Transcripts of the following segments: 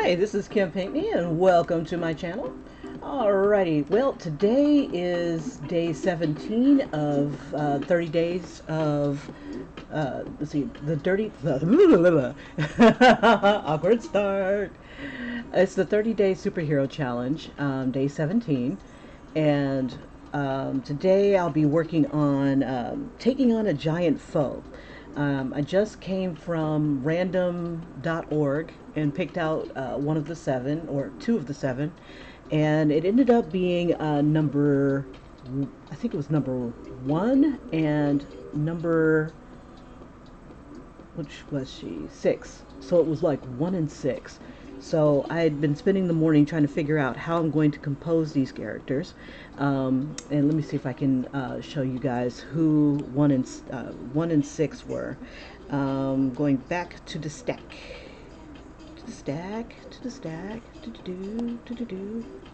Hi, this is Kim Pinkney and welcome to my channel. Alrighty, well today is day 17 of 30 days of, let's see, awkward start. It's the 30-day superhero challenge, day 17, and today I'll be working on taking on a giant foe. I just came from random.org and picked out one of the seven, or two of the seven, and it ended up being I think it was number one and number, which was she? Six. So it was like 1 and 6. So I had been spending the morning trying to figure out how I'm going to compose these characters. And let me see if I can show you guys who 1 and 6 were. Going back to the stack. To the stack, to the stack, do.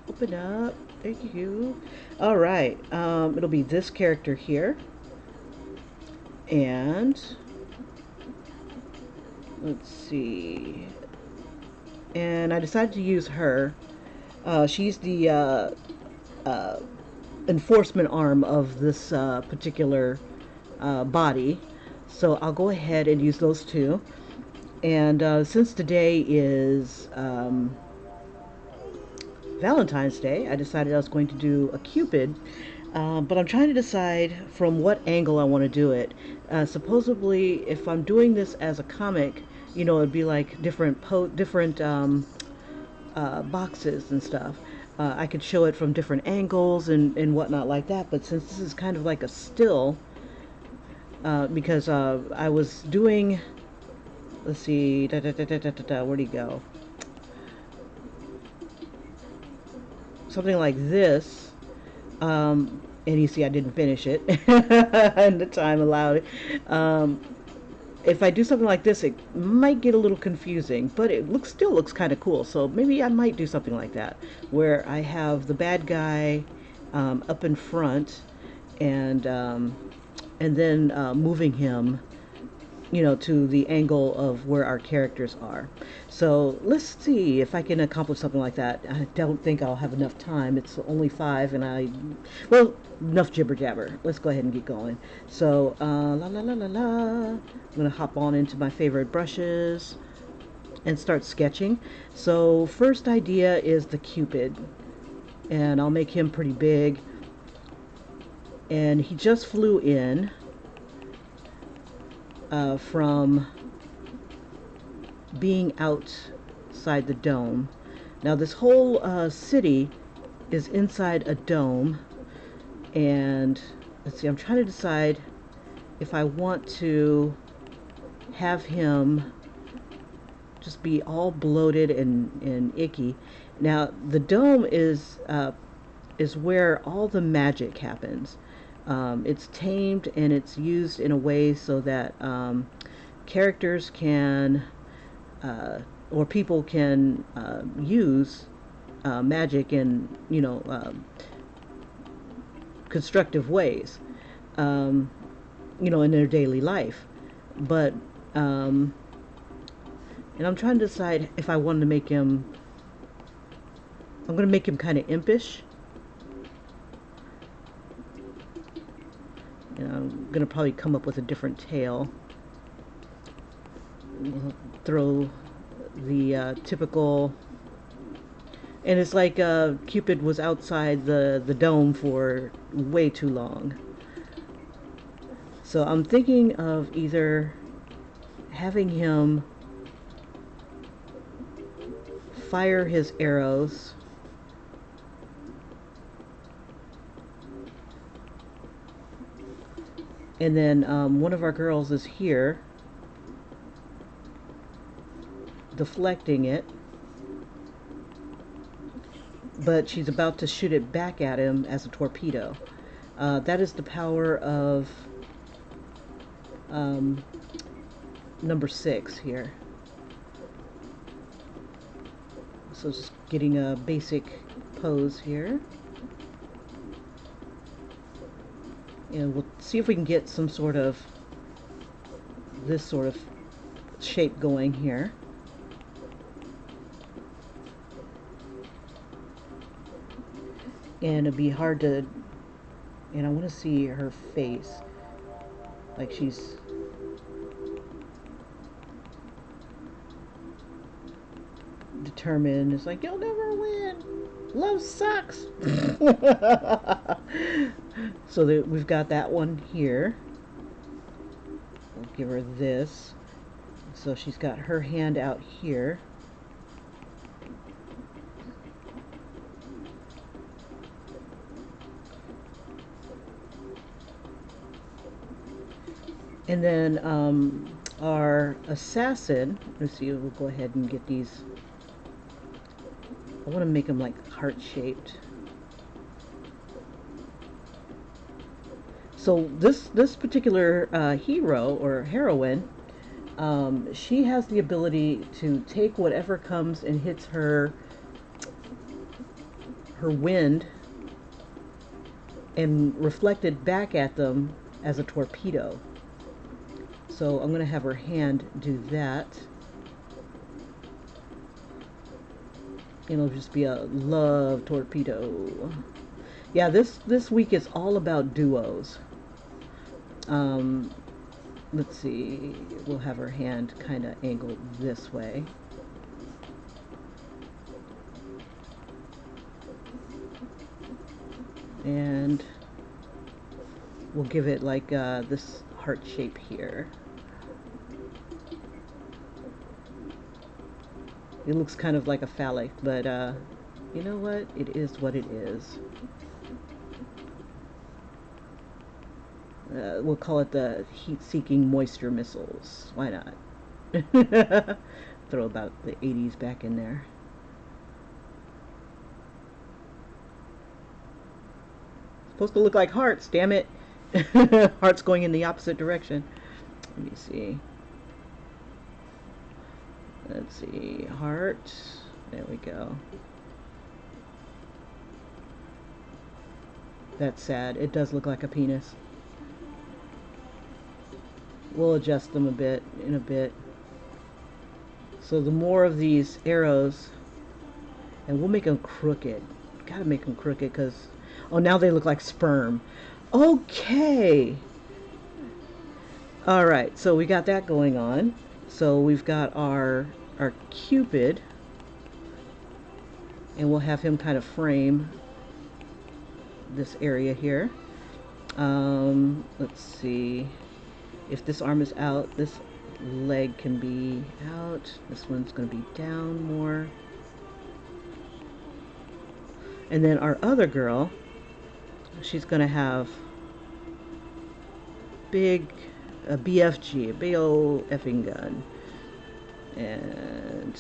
Open up. Thank you. All right. It'll be this character here. And let's see. And I decided to use her. She's the enforcement arm of this particular body. So I'll go ahead and use those two. And since today is Valentine's Day, I decided I was going to do a Cupid. But I'm trying to decide from what angle I want to do it. Supposedly, if I'm doing this as a comic, you know, it'd be like different boxes and stuff. I could show it from different angles and whatnot like that. But since this is kind of like a still, because I was doing, let's see, where'd he go? Something like this. And you see I didn't finish it and the time allowed. If I do something like this, it might get a little confusing, but it still looks kind of cool. So maybe I might do something like that, where I have the bad guy up in front, and then moving him, you know, to the angle of where our characters are. So let's see if I can accomplish something like that. I don't think I'll have enough time. It's only 5, and well, enough jibber jabber. Let's go ahead and get going. So la la la la la. I'm gonna hop on into my favorite brushes and start sketching. So first idea is the Cupid, and I'll make him pretty big. And he just flew in from being outside the dome. Now this whole city is inside a dome, and let's see, I'm trying to decide if I want to have him just be all bloated and icky. Now the dome is where all the magic happens. It's tamed and it's used in a way so that characters can or people can use magic in, you know, constructive ways, you know, in their daily life. But and I'm trying to decide if I wanted to make him, I'm going to make him kind of impish. And I'm going to probably come up with a different tail. Throw the typical, and it's like Cupid was outside the dome for way too long. So I'm thinking of either having him fire his arrows, and then one of our girls is here deflecting it, but she's about to shoot it back at him as a torpedo. That is the power of number 6 here. So just getting a basic pose here, and we'll see if we can get some sort of this sort of shape going here. and it'd be hard to, and I want to see her face, like she's determined. It's like, you'll never win, love sucks. So we've got that one here. We'll give her this. So she's got her hand out here. And then our assassin, let's see, we'll go ahead and get these. I want to make them like heart-shaped. So this particular hero or heroine, she has the ability to take whatever comes and hits her wind and reflect it back at them as a torpedo. So I'm going to have her hand do that. And it'll just be a love torpedo. Yeah, this week is all about duos. Let's see, we'll have her hand kind of angled this way. And we'll give it like this heart shape here. It looks kind of like a phallic, but you know what? It is what it is. We'll call it the heat-seeking moisture missiles. Why not? Throw about the 80s back in there. Supposed to look like hearts, damn it. Hearts going in the opposite direction. Let me see. Let's see, heart. There we go. That's sad. It does look like a penis. We'll adjust them a bit in a bit. So the more of these arrows, and we'll make them crooked. Gotta make them crooked because, oh, now they look like sperm. Okay. All right, so we got that going on. So we've got our Cupid, and we'll have him kind of frame this area here. Let's see, if this arm is out, this leg can be out, this one's going to be down more, and then our other girl, she's going to have a BFG, a big old effing gun. And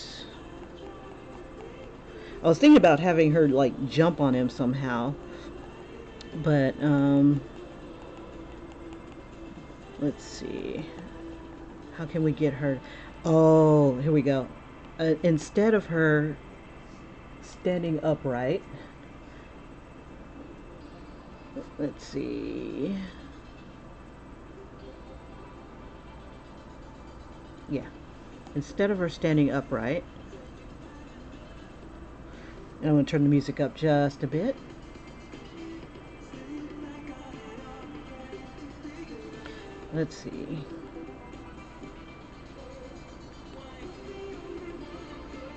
I was thinking about having her like jump on him somehow, but let's see, how can we get her? Oh, here we go. Instead of her standing upright, let's see, yeah, instead of her standing upright, and I'm going to turn the music up just a bit. Let's see.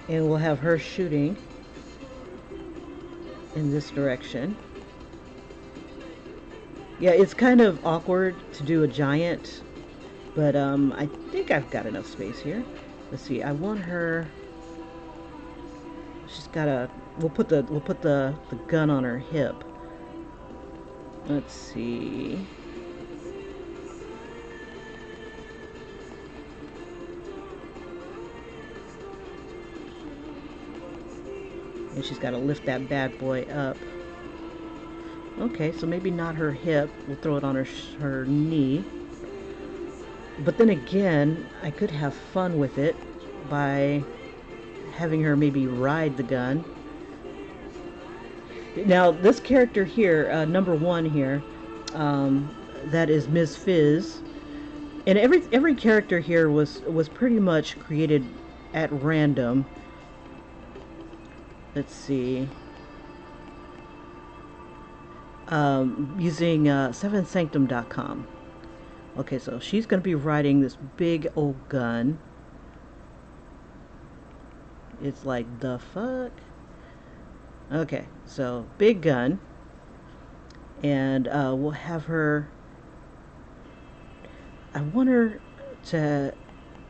And we'll have her shooting in this direction. Yeah, it's kind of awkward to do a giant, but I think I've got enough space here. Let's see. I want her. She's got a. We'll put the gun on her hip. Let's see. And she's got to lift that bad boy up. Okay, so maybe not her hip. We'll throw it on her knee. But then again, I could have fun with it by having her maybe ride the gun. Now, this character here, number 1 here, that is Ms. Fizz. And every character here was pretty much created at random. Let's see. using seventhsanctum.com. Okay, so she's going to be riding this big old gun. It's like, the fuck? Okay, so big gun. And we'll have her. I want her to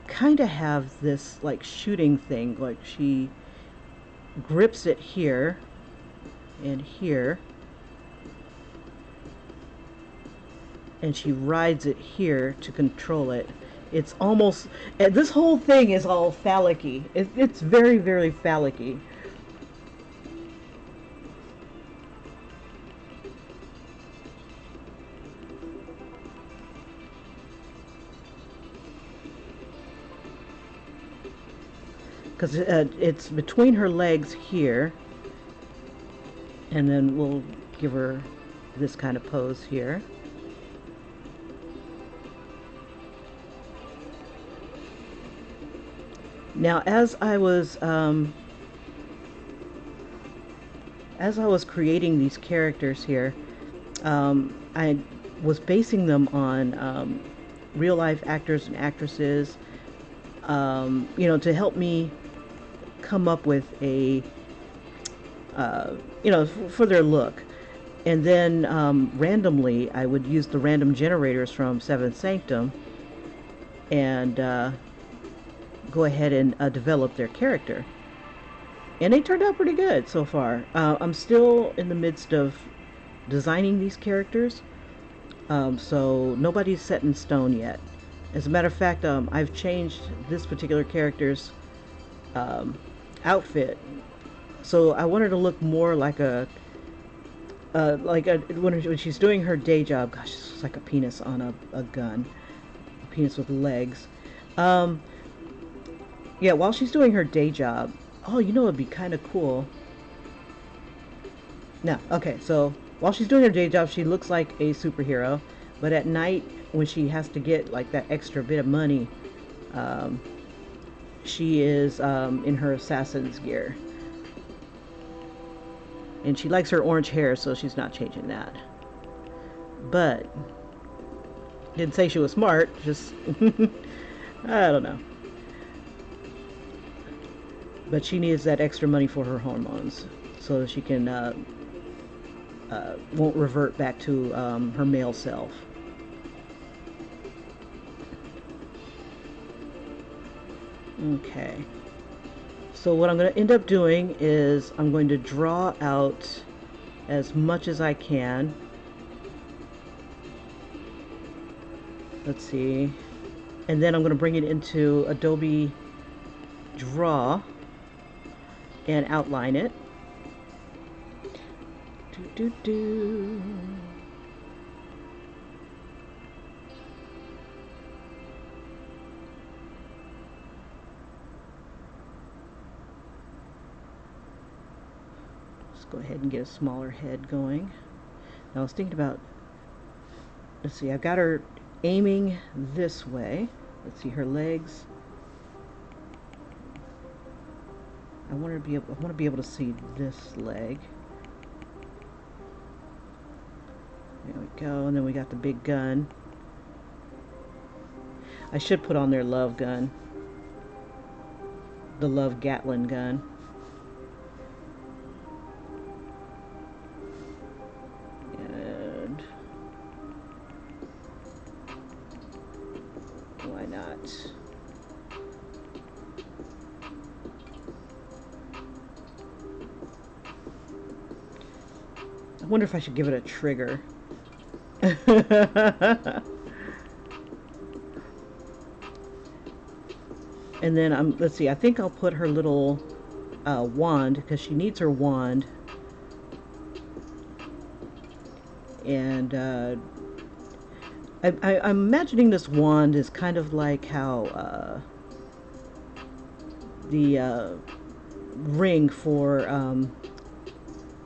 kind of have this like shooting thing. Like she grips it here and here. And she rides it here to control it. It's almost, this whole thing is all phallic-y. It's very, very phallic-y. Because it's between her legs here. And then we'll give her this kind of pose here. Now, as I was creating these characters here, I was basing them on real life actors and actresses, you know, to help me come up with a, you know, for their look. And then randomly, I would use the random generators from Seventh Sanctum and go ahead and develop their character. And they turned out pretty good so far. I'm still in the midst of designing these characters, so nobody's set in stone yet. As a matter of fact, I've changed this particular character's outfit, so I want her to look more like when she's doing her day job. Gosh, it's like a penis on a gun, a penis with legs. Yeah, while she's doing her day job, oh, you know, it'd be kind of cool. Now, okay, so while she's doing her day job, she looks like a superhero, but at night, when she has to get like that extra bit of money, she is in her assassin's gear. And she likes her orange hair, so she's not changing that. But didn't say she was smart, just I don't know. But she needs that extra money for her hormones, so that she can won't revert back to her male self. Okay. So what I'm going to end up doing is I'm going to draw out as much as I can. Let's see. And then I'm going to bring it into Adobe Draw and outline it. Let's go ahead and get a smaller head going. Now I was thinking about, let's see, I've got her aiming this way. Let's see, her legs. I want to be able to see this leg. There we go, and then we got the big gun. I should put on their love gun. The love Gatlin gun. And why not? I wonder if I should give it a trigger. And then let's see, I think I'll put her little wand, because she needs her wand. And I'm imagining this wand is kind of like how the ring for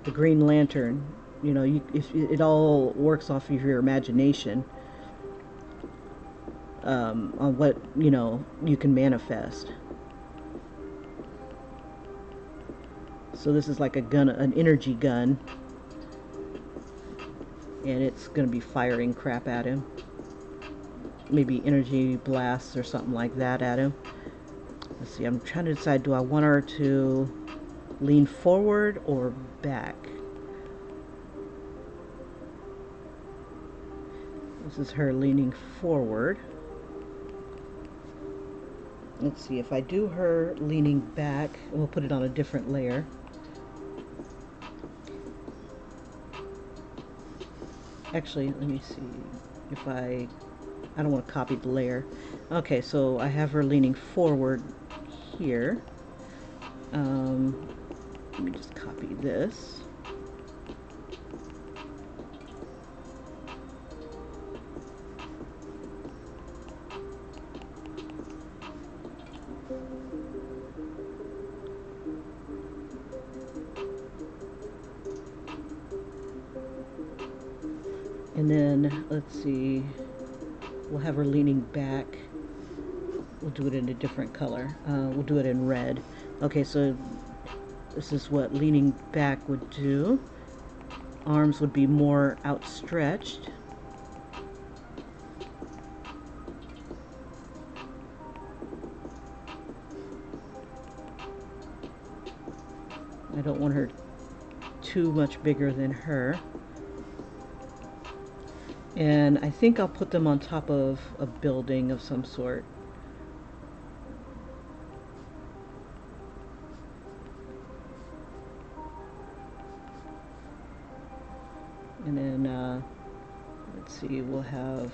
the Green Lantern, you know, if it all works off of your imagination, on what, you know, you can manifest. So this is like a gun, an energy gun. and it's gonna be firing crap at him. Maybe energy blasts or something like that at him. Let's see, I'm trying to decide, do I want her to lean forward or back? This is her leaning forward. Let's see, if I do her leaning back, we'll put it on a different layer. Actually, let me see if I don't want to copy the layer. Okay, so I have her leaning forward here. Let me just copy this. And then, let's see, we'll have her leaning back. We'll do it in a different color. We'll do it in red. Okay, so this is what leaning back would do. Arms would be more outstretched. I don't want her too much bigger than her. And I think I'll put them on top of a building of some sort. And then, let's see, we'll have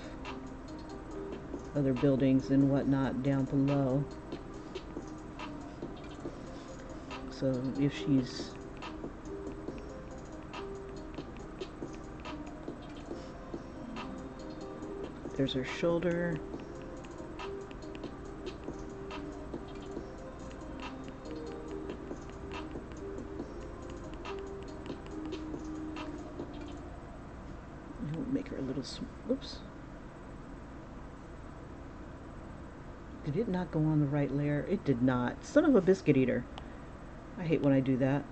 other buildings and whatnot down below. So if she's there's her shoulder. We'll make her a little, oops. Did it not go on the right layer? It did not. Son of a biscuit eater. I hate when I do that.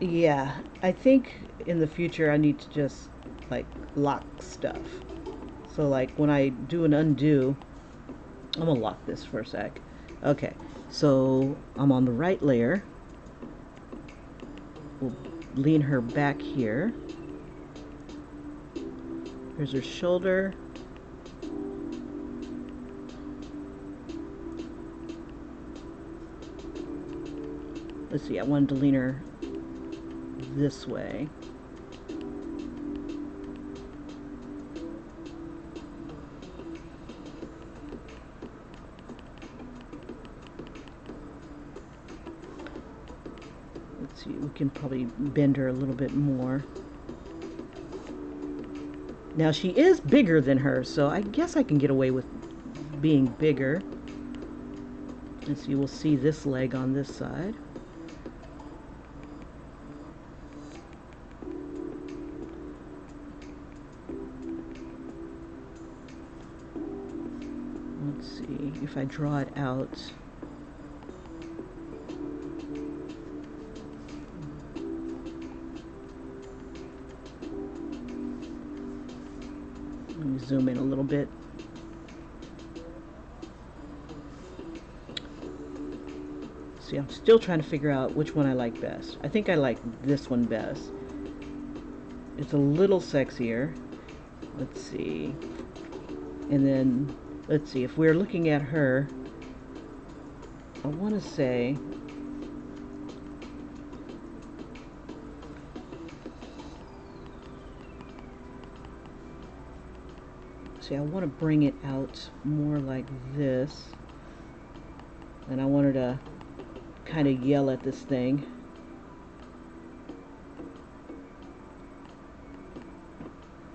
Yeah, I think in the future I need to just like lock stuff. So like when I do an undo, I'm gonna lock this for a sec. Okay, so I'm on the right layer. We'll lean her back here. Here's her shoulder. Let's see, I wanted to lean her this way. Let's see, we can probably bend her a little bit more. Now she is bigger than her, so I guess I can get away with being bigger. Let's see, we'll see this leg on this side. Let's see if I draw it out. Let me zoom in a little bit. See, I'm still trying to figure out which one I like best. I think I like this one best. It's a little sexier. Let's see. And then, let's see, if we're looking at her, I want to say, see, I want to bring it out more like this. And I want her to kind of yell at this thing.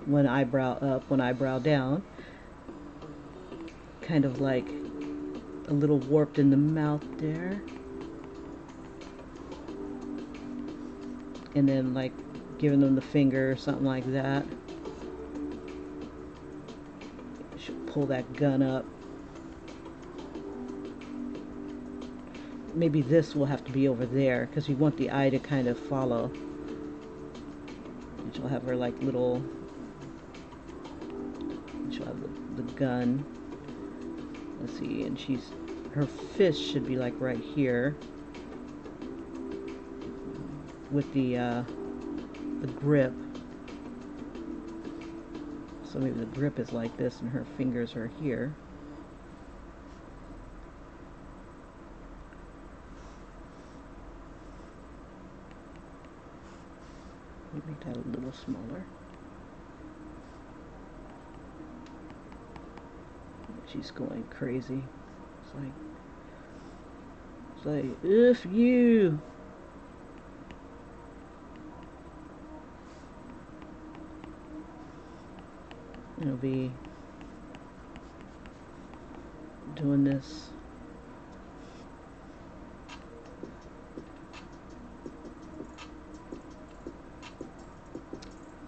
One eyebrow up, one eyebrow down. Kind of like a little warped in the mouth there. And then like giving them the finger or something like that. Should pull that gun up. Maybe this will have to be over there because we want the eye to kind of follow. And she'll have her like little. She'll have the gun. Let's see, and her fist should be like right here with the grip. So maybe the grip is like this and her fingers are here. Make that a little smaller. She's going crazy. It's like if you. It'll be doing this.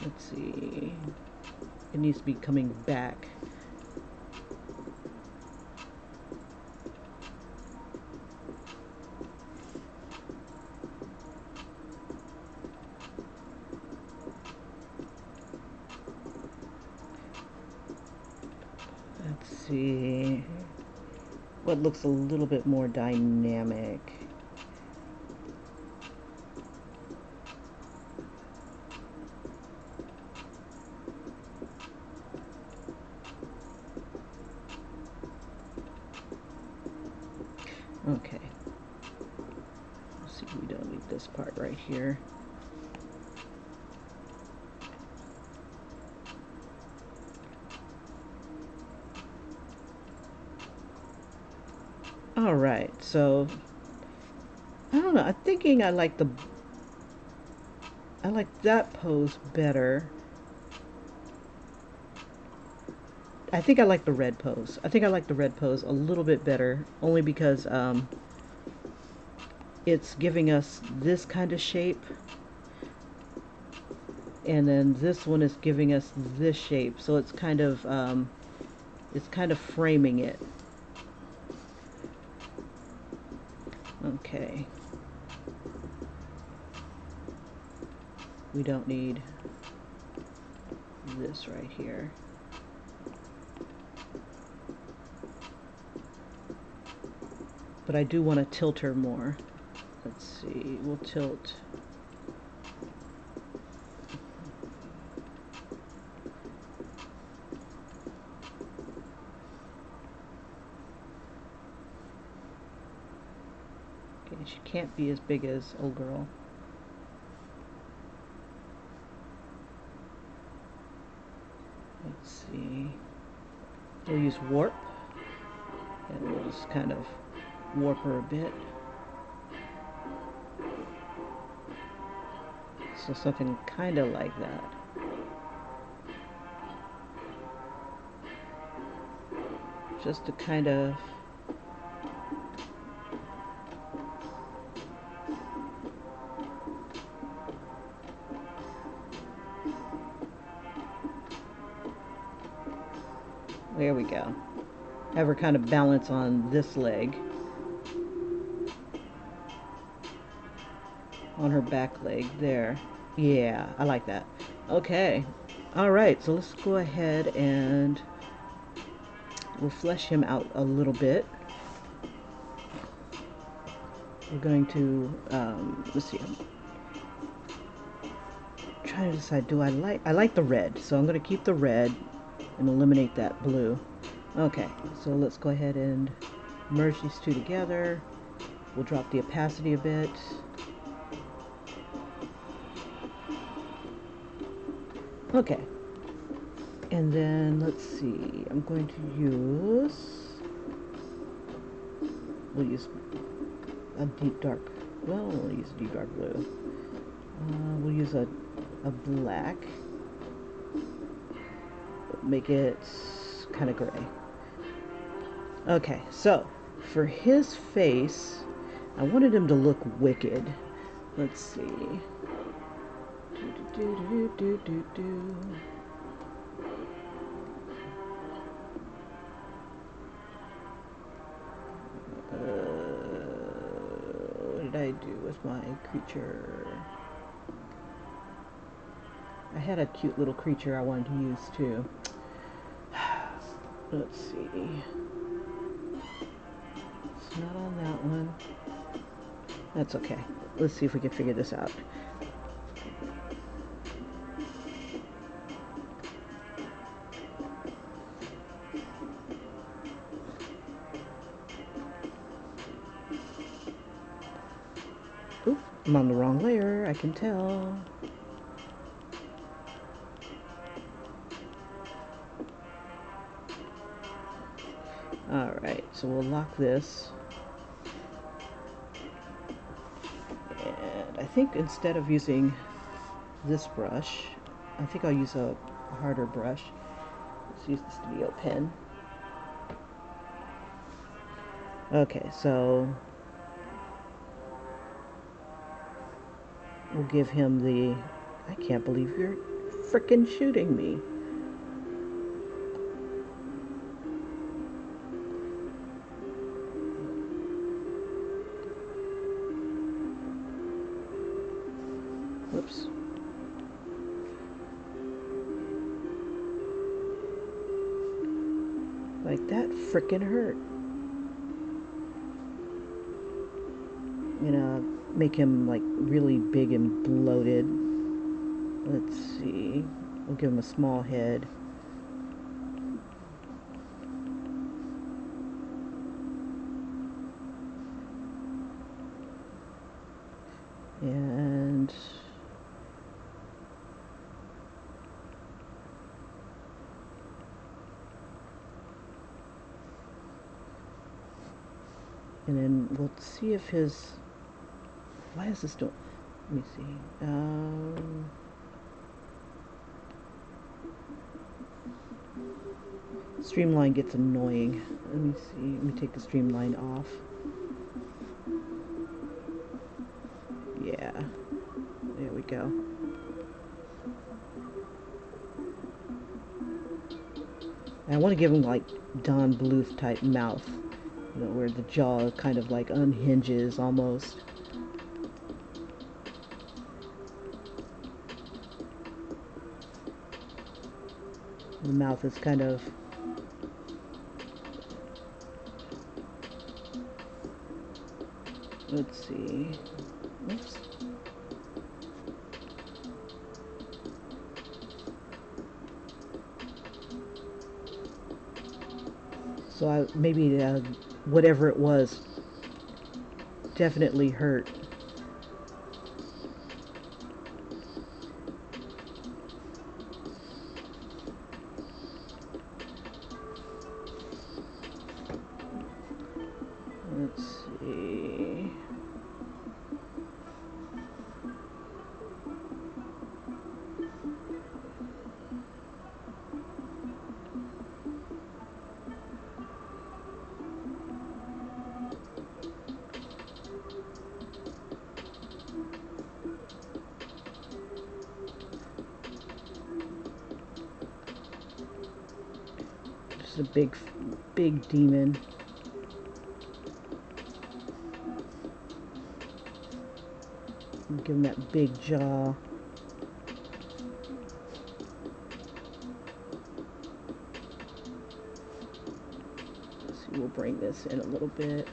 Let's see. It needs to be coming back. Let's see what looks a little bit more dynamic. Okay. Let's see, we don't need this part right here. All right, so I don't know. I'm thinking I like that pose better. I think I like the red pose. I think I like the red pose a little bit better, only because it's giving us this kind of shape, and then this one is giving us this shape. So it's kind of framing it. Okay. We don't need this right here. But I do want to tilt her more. Let's see, we'll tilt. Okay, she can't be as big as old girl. Let's see. We'll use warp. And we'll just kind of warp her a bit. So something kind of like that. Just to kind of there we go. Have her kind of balance on this leg. On her back leg there. Yeah, I like that. Okay. Alright, so let's go ahead and we'll flesh him out a little bit. We're going to, let's see. I'm trying to decide, I like the red, so I'm going to keep the red and eliminate that blue. Okay, so let's go ahead and merge these two together. We'll drop the opacity a bit. Okay, and then let's see, I'm going to we'll use a deep dark, we'll use a deep dark blue. We'll use a black, make it kind of gray. Okay, so for his face, I wanted him to look wicked. Let's see. with my creature? I had a cute little creature I wanted to use too. Let's see. It's not on that one. That's okay. Let's see if we can figure this out. Oop, I'm on the wrong layer, I can tell. Alright, so we'll lock this. And I think instead of using this brush, I think I'll use a harder brush. Let's use the studio pen. Okay, so we'll give him the... I can't believe you're frickin' shooting me. Whoops. Like, that frickin' hurt. You know, make him like really big and bloated. Let's see. We'll give him a small head. And then we'll see if his... Why is this doing... Let me see. Streamline gets annoying. Let me see. Let me take the streamline off. Yeah. There we go. I want to give him like Don Bluth type mouth. You know, where the jaw kind of like unhinges almost. The mouth is kind of... Let's see. Oops. So maybe whatever it was definitely hurt. Let's see. Just a big demon. Give him that big jaw. Let's see, we'll bring this in a little bit.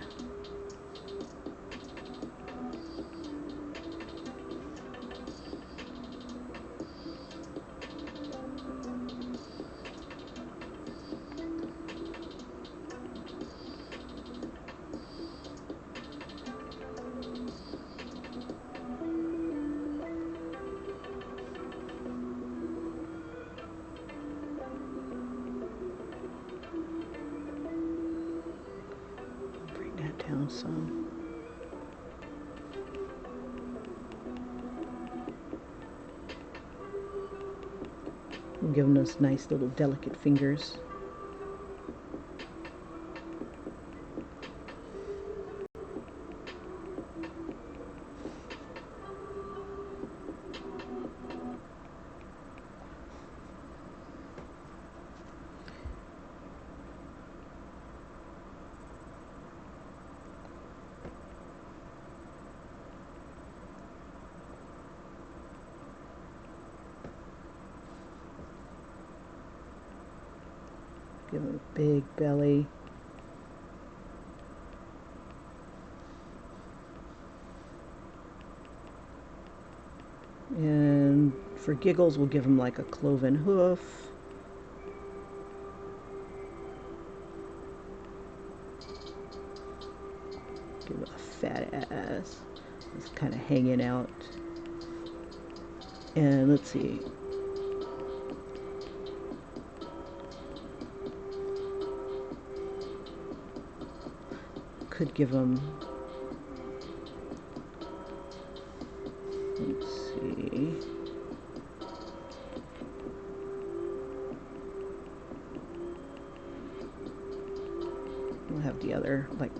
Down some. I'm giving us nice little delicate fingers. Give him a big belly. And for giggles, we'll give him like a cloven hoof. Give him a fat ass. It's kind of hanging out. And let's see. Could give him. Let's see. We'll have the other, like,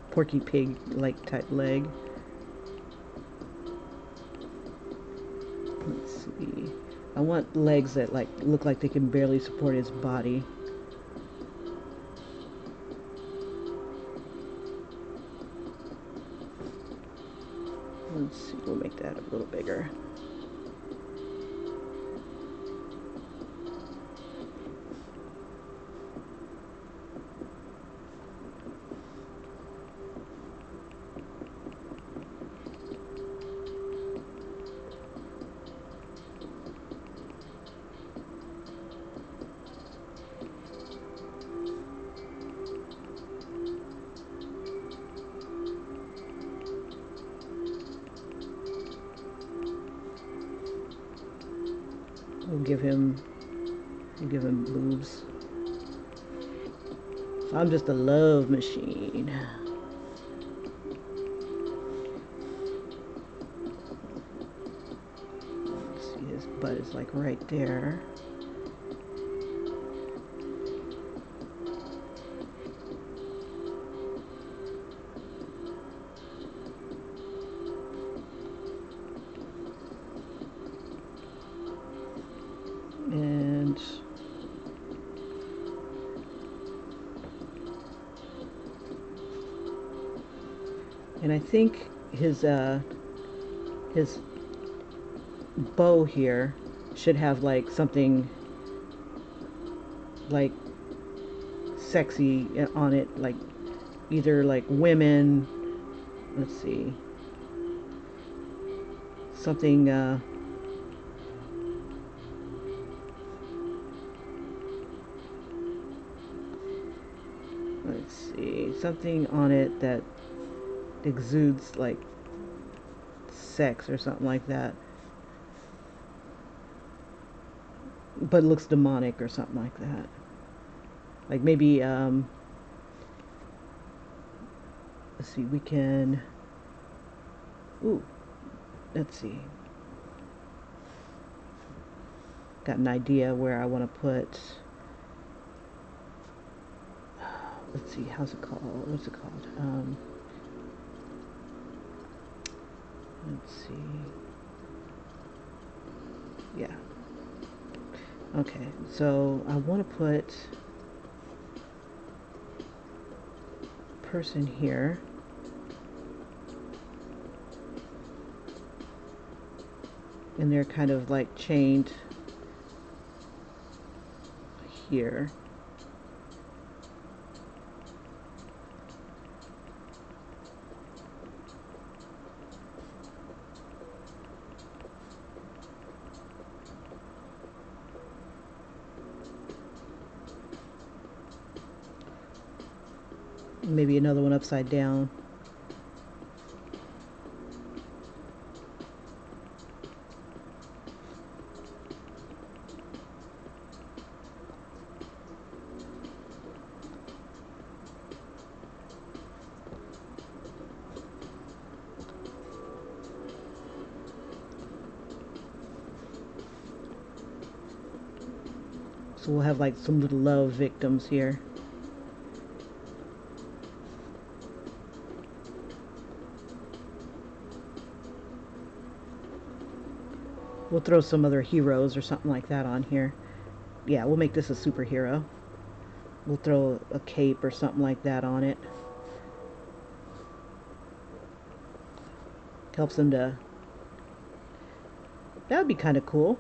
Porky Pig like type leg. Let's see. I want legs that like look like they can barely support his body. Let's see, we'll make that a little bigger. We'll give him boobs. I'm just a love machine. Let's see, his butt is like right there. And I think his bow here should have like something like sexy on it, like either like women, let's see, something let's see, something on it that exudes like sex or something like that, but looks demonic or something like that. Like maybe let's see, we can, ooh, let's see, got an idea where I want to put, let's see, how's it called, what's it called, let's see, yeah, okay, so I want to put person here, and they're kind of like chained here. Maybe another one upside down. So we'll have like some little love victims here. We'll throw some other heroes or something like that on here. Yeah, we'll make this a superhero. We'll throw a cape or something like that on it. Helps them to... That would be kind of cool.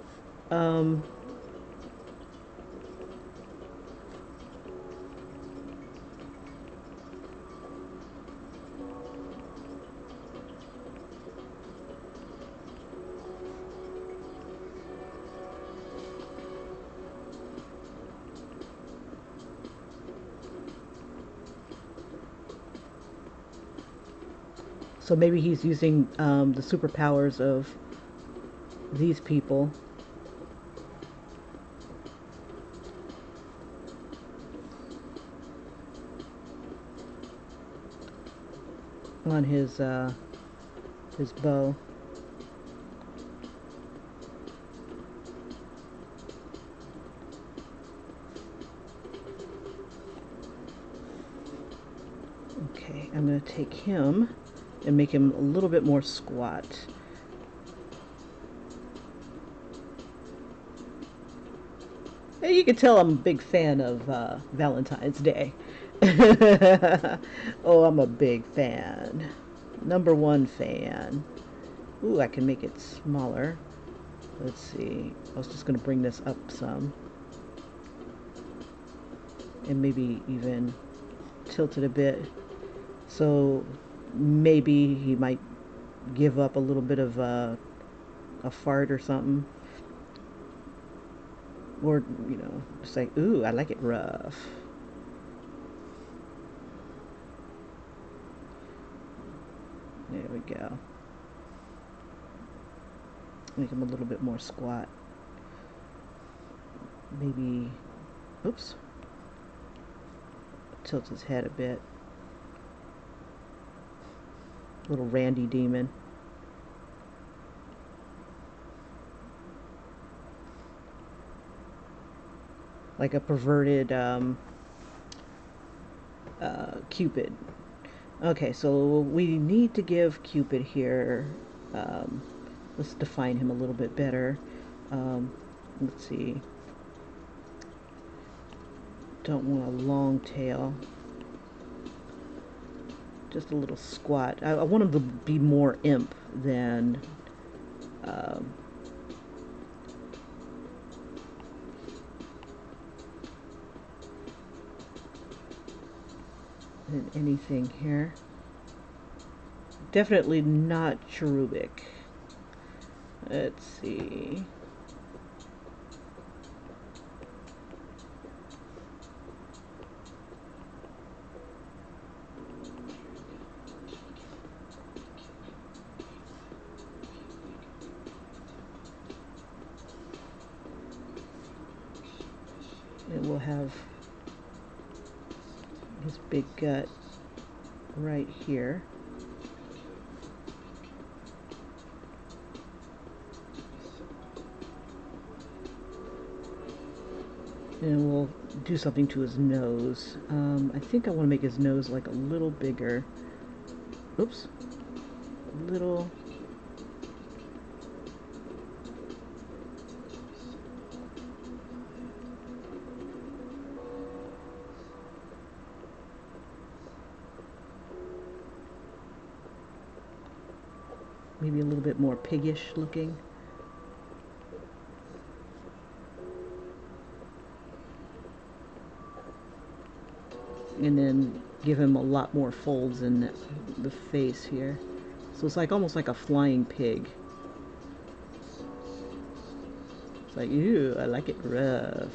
So maybe he's using the superpowers of these people on his bow. Okay, I'm going to take him and make him a little bit more squat. And you can tell I'm a big fan of Valentine's Day. Oh, I'm a big fan. Number one fan. Ooh, I can make it smaller. Let's see. I was just going to bring this up some. And maybe even tilt it a bit. So maybe he might give up a little bit of a fart or something. Or, you know, just like, ooh, I like it rough. There we go. Make him a little bit more squat. Maybe, oops, tilt his head a bit. Little Randy demon. Like a perverted Cupid. Okay, so we need to give Cupid here. Um, let's define him a little bit better. Let's see. Don't want a long tail. Just a little squat. I want him to be more imp than um, anything here. Definitely not cherubic. Let's see. And we'll have his big gut right here. And we'll do something to his nose. I think I want to make his nose like a little bigger. Oops. A little. Maybe a little bit more piggish looking. And then give him a lot more folds in the face here. So it's like almost like a flying pig. It's like, ew, I like it rough.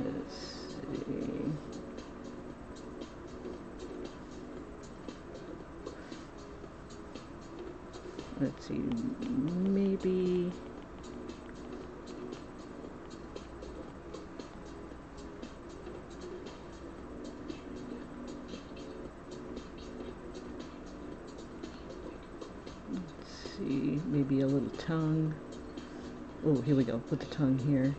Let's see. Let's see, maybe maybe a little tongue. Oh, here we go. Put the tongue here.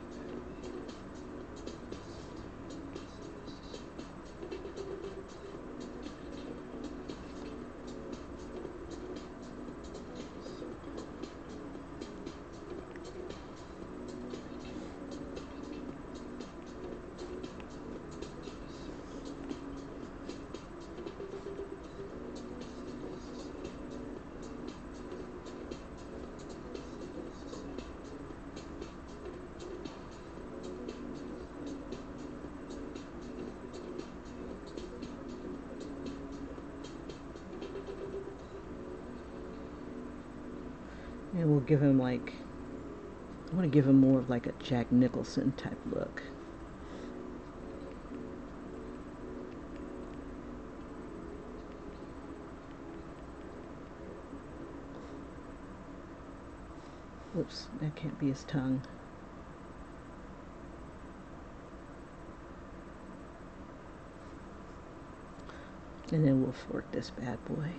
And we'll give him like, I want to give him more of like a Jack Nicholson type look. Oops, that can't be his tongue. And then we'll fork this bad boy.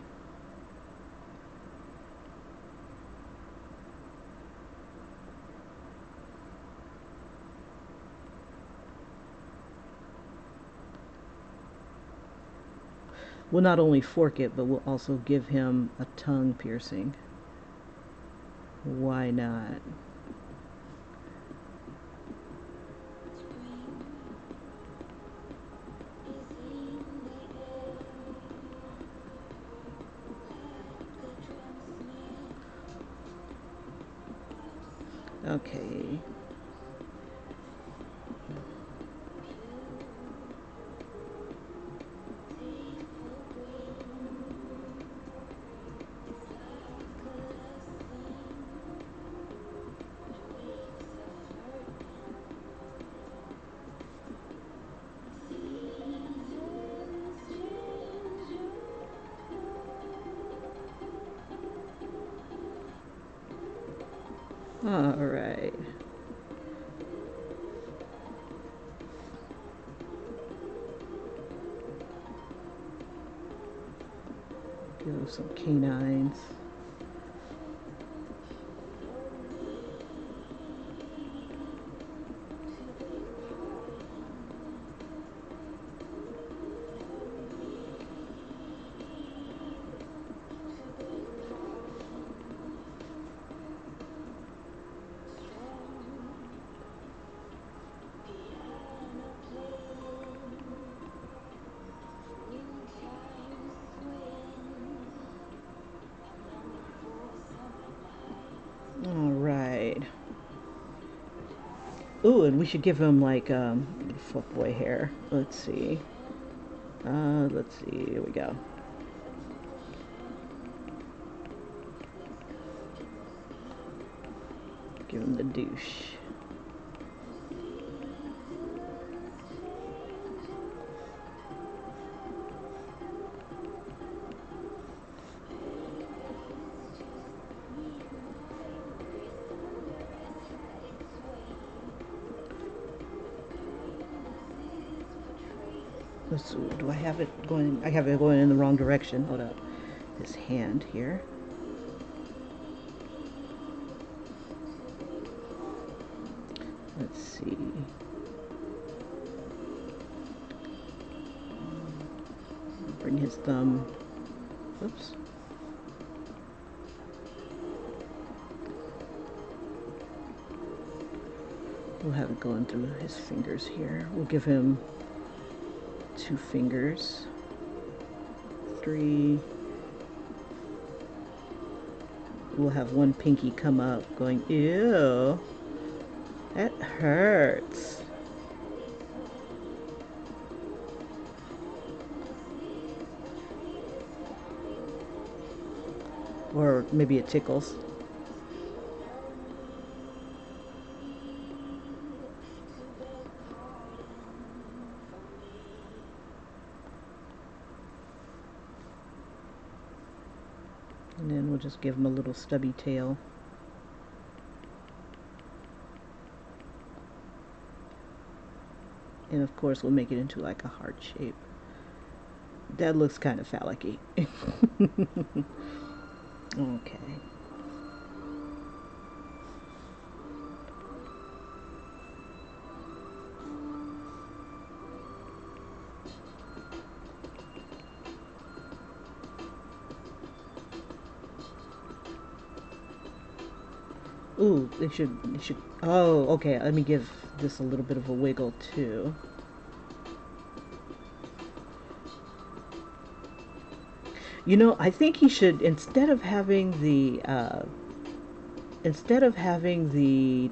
We'll not only fork it, but we'll also give him a tongue piercing. Why not? Okay. All right. Give him some canines. All right. Ooh, and we should give him like footboy hair. Let's see. Let's see. Here we go. Give him the douche. Let's, do I have it going? I have it going in the wrong direction. Hold up. His hand here. Let's see. Bring his thumb. Oops. We'll have it going through his fingers here. We'll give him 2 fingers. 3. We'll have 1 pinky come up going, ew, that hurts. Or maybe it tickles. And then we'll just give him a little stubby tail. And of course we'll make it into like a heart shape. That looks kind of phallic-y. Okay. Ooh, they should, oh, okay, let me give this a little bit of a wiggle too. You know, I think he should, instead of having the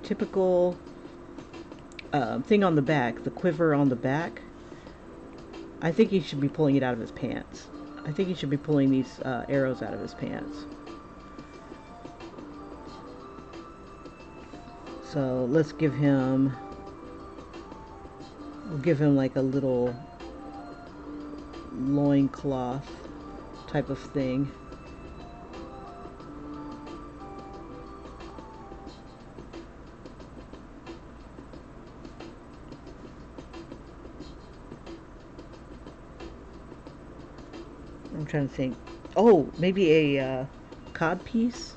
typical thing on the back, the quiver on the back, I think he should be pulling it out of his pants. I think he should be pulling these arrows out of his pants. So let's give him, we'll give him like a little loincloth type of thing. trying to think. Oh, maybe a cod piece?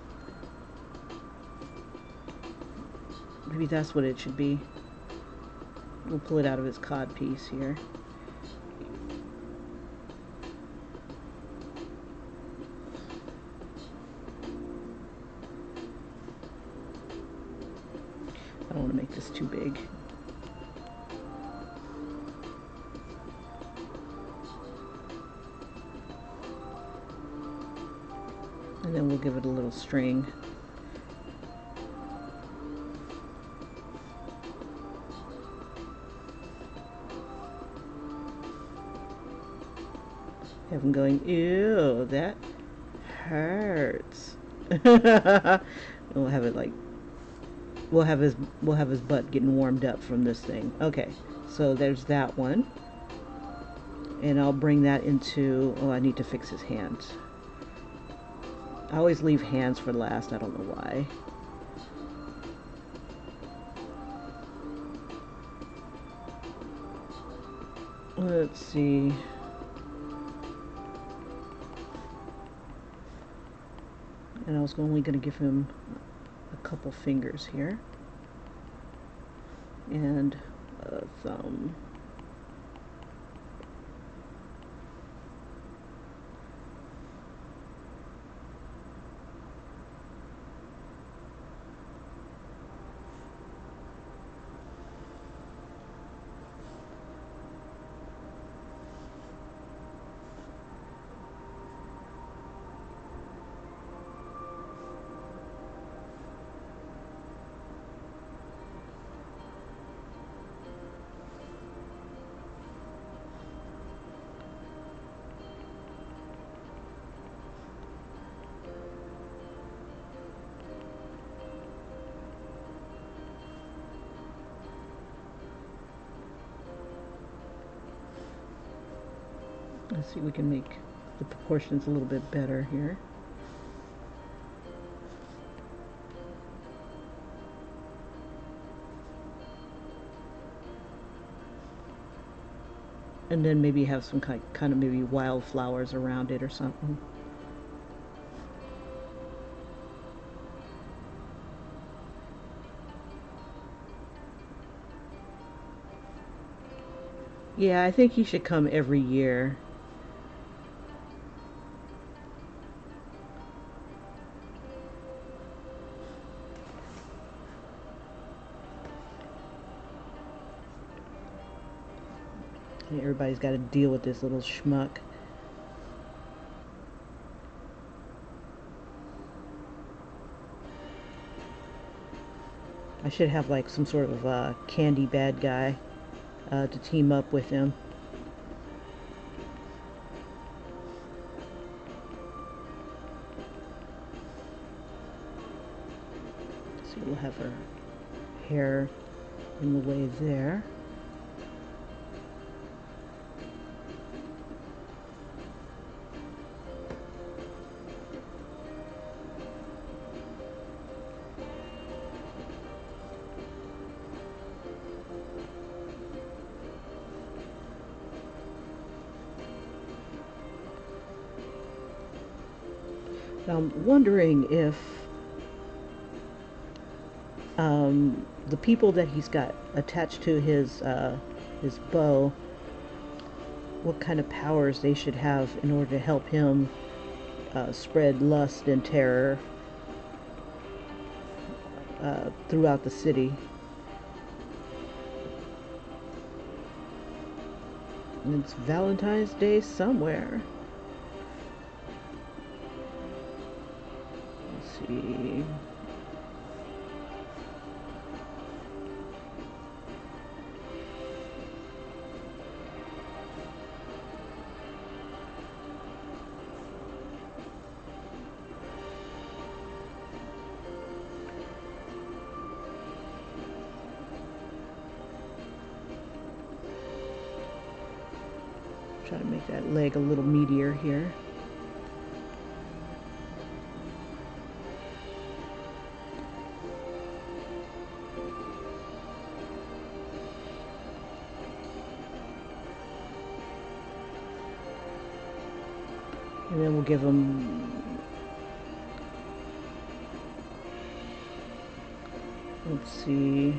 Maybe that's what it should be. We'll pull it out of its cod piece here. I don't want to make this too big. And then we'll give it a little string. Have him going, ew, that hurts. And we'll have it like, we'll have his butt getting warmed up from this thing. Okay, so there's that one. And I'll bring that into, oh, I need to fix his hands. I always leave hands for last, I don't know why. Let's see. And I was only going to give him a couple fingers here. And a thumb. Let's see, we can make the proportions a little bit better here. And then maybe have some kind of maybe wildflowers around it or something. Yeah, I think he should come every year. And everybody's got to deal with this little schmuck. I should have like some sort of candy bad guy to team up with him. So we'll have her hair in the way there. Now I'm wondering if the people that he's got attached to his bow, what kind of powers they should have in order to help him spread lust and terror throughout the city. And it's Valentine's Day somewhere. Let's see. Try to make that leg a little meatier here. And then we'll give them, let's see,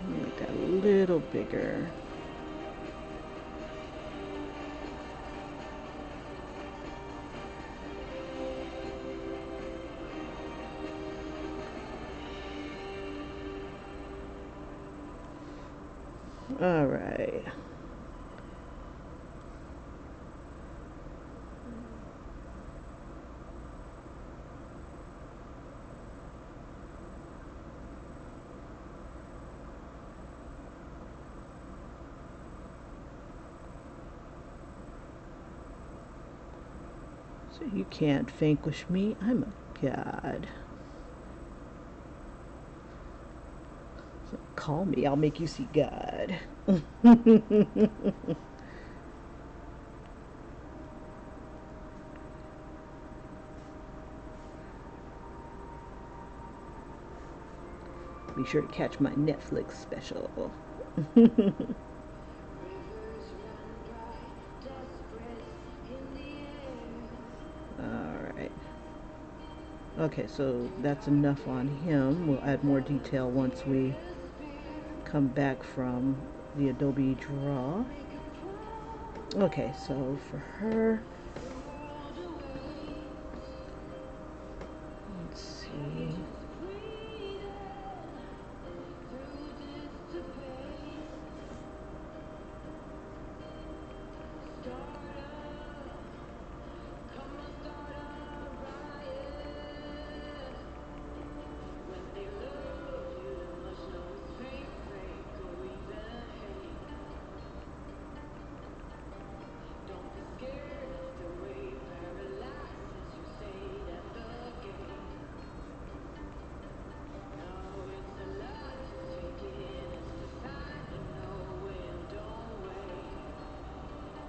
make that a little bigger. All right. So you can't vanquish me. I'm a god. So call me. I'll make you see God. Be sure to catch my Netflix special. Alright. Okay, so that's enough on him. We'll add more detail once we come back from the Adobe Draw. Okay, so for her, let's see.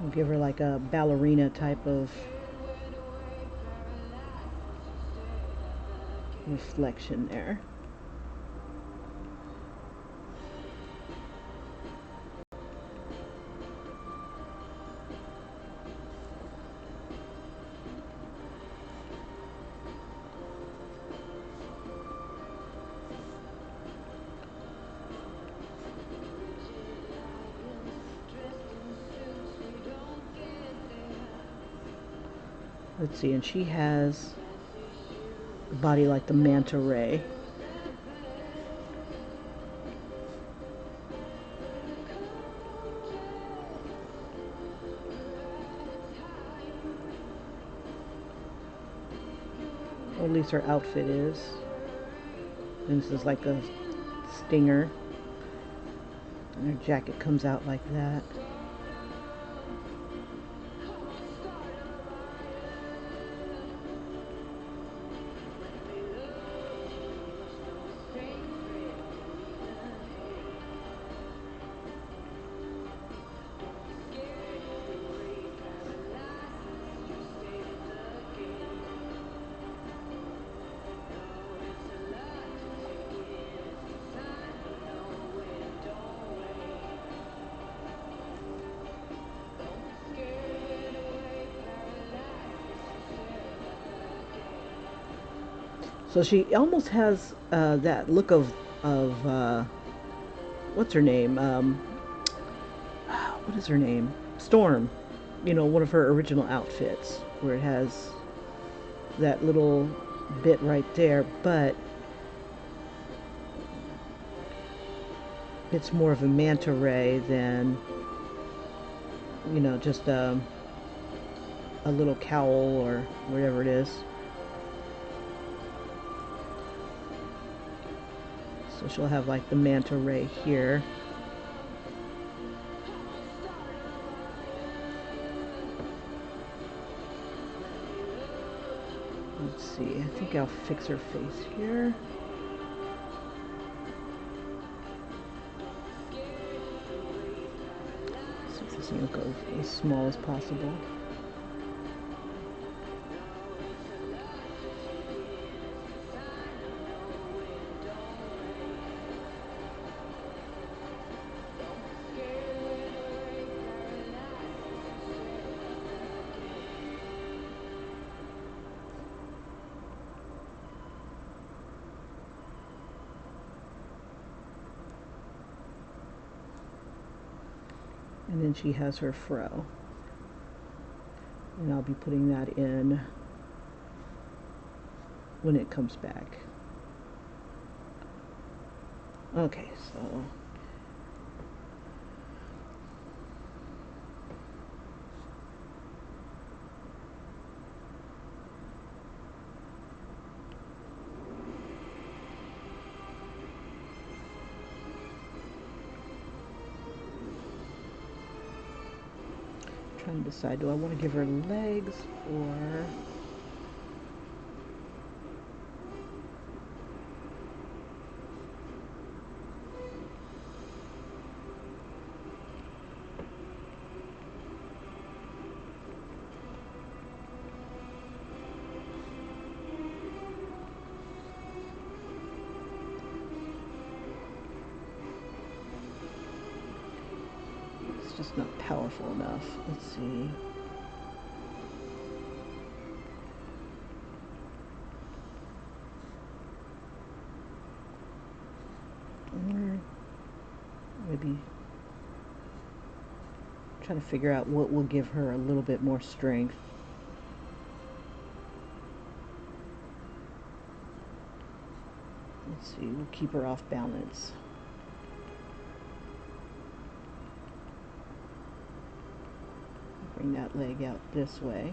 We'll give her like a ballerina type of reflection there. Let's see, and she has a body like the manta ray. Or at least her outfit is. And this is like a stinger. And her jacket comes out like that. So she almost has that look of what's her name? What is her name? Storm. You know, one of her original outfits where it has that little bit right there, but it's more of a manta ray than, you know, just a little cowl or whatever it is. So she'll have like the manta ray here. Let's see, I think I'll fix her face here. So you'll go as small as possible. And then she has her fro. And I'll be putting that in when it comes back. Okay, so trying to decide, do I want to give her legs or it's just not powerful enough. Let's see. Or maybe trying to figure out what will give her a little bit more strength. Let's see, we'll keep her off balance. Bring that leg out this way.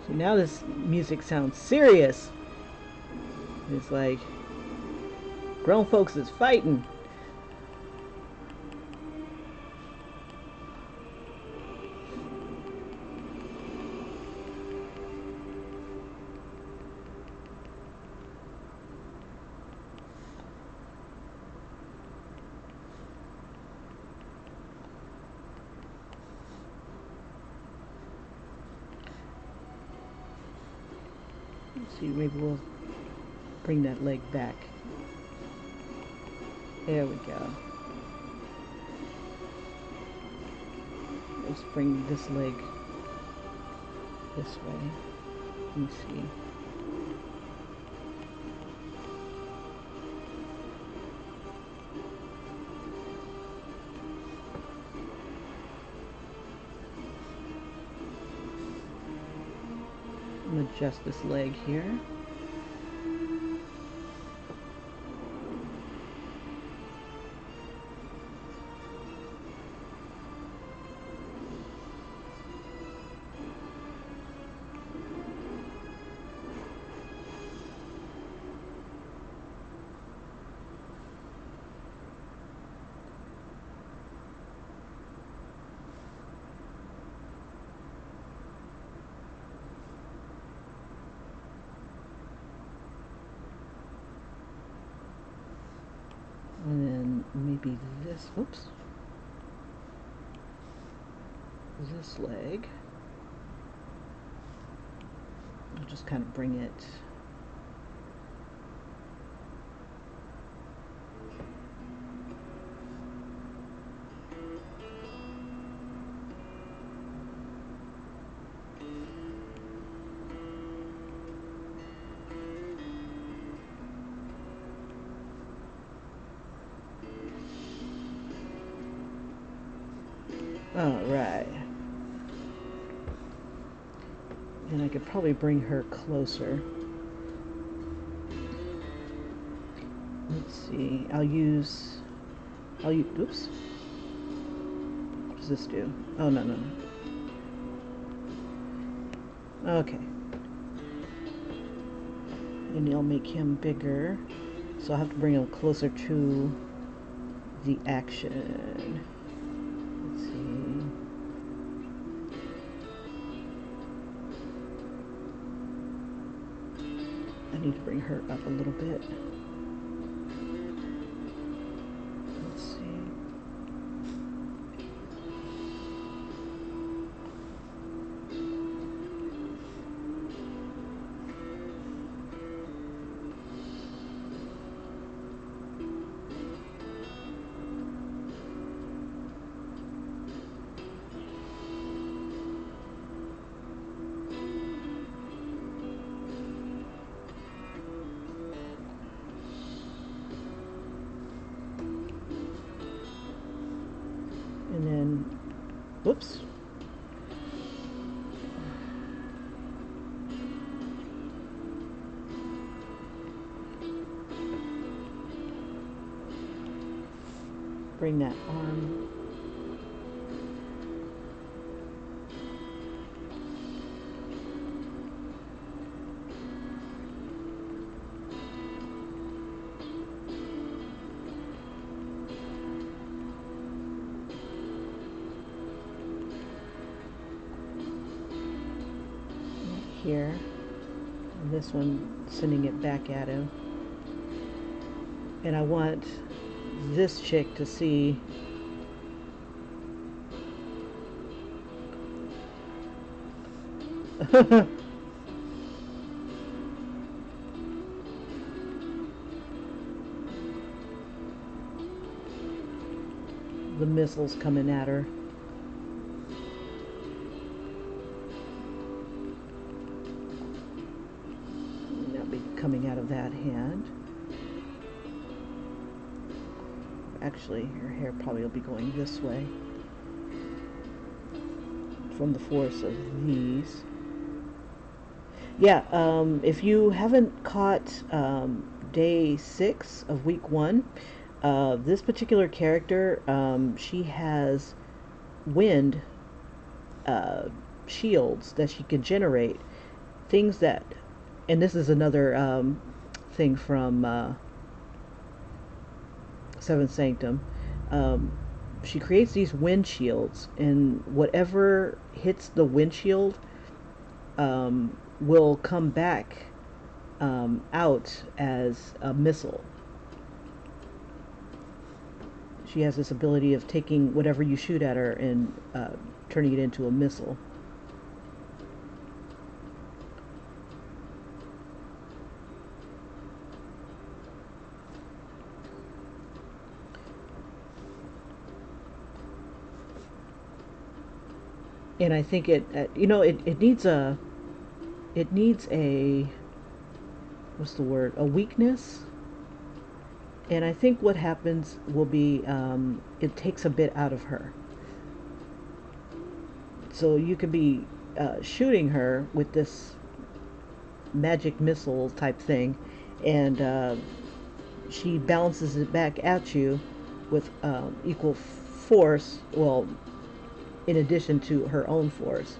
So now this music sounds serious. It's like grown folks is fighting. Let's see, maybe we'll bring that leg back. There we go. Let's bring this leg this way. Let me see. I'm going to adjust this leg here. And then maybe this, oops, this leg. I'll just kind of bring it all right. And I could probably bring her closer. Let's Let's see. Oops. What does this do? Oh, no. Okay. And I'll make him bigger. So I'll have to bring him closer to the action. Let's see. I need to bring her up a little bit. Let's see. And then, whoops. Bring that arm. Here, and this one sending it back at him. And I want this chick to see the missiles coming at her. That'll be coming out of that hand. Actually, her hair probably will be going this way from the force of these. Yeah, if you haven't caught day 6 of week 1, this particular character, she has wind shields that she can generate. Things that, and this is another thing from Seventh Sanctum. She creates these wind shields, and whatever hits the windshield will come back out as a missile. She has this ability of taking whatever you shoot at her and turning it into a missile. And I think it needs a what's the word, a weakness. And I think what happens will be it takes a bit out of her. So you could be shooting her with this magic missile type thing, and she bounces it back at you with equal force, well, in addition to her own force.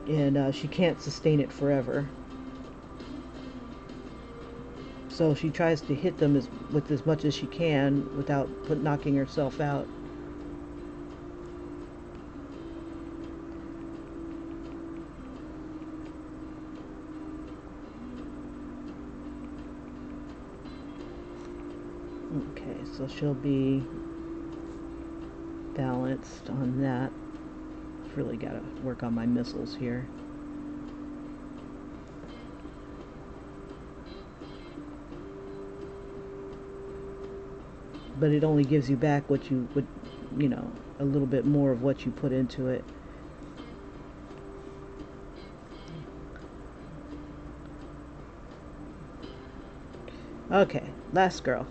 And she can't sustain it forever. So she tries to hit them with as much as she can without knocking herself out. Okay, so she'll be balanced on that. Really got to work on my missiles here. But it only gives you back what you would, a little bit more of what you put into it. Okay, last girl.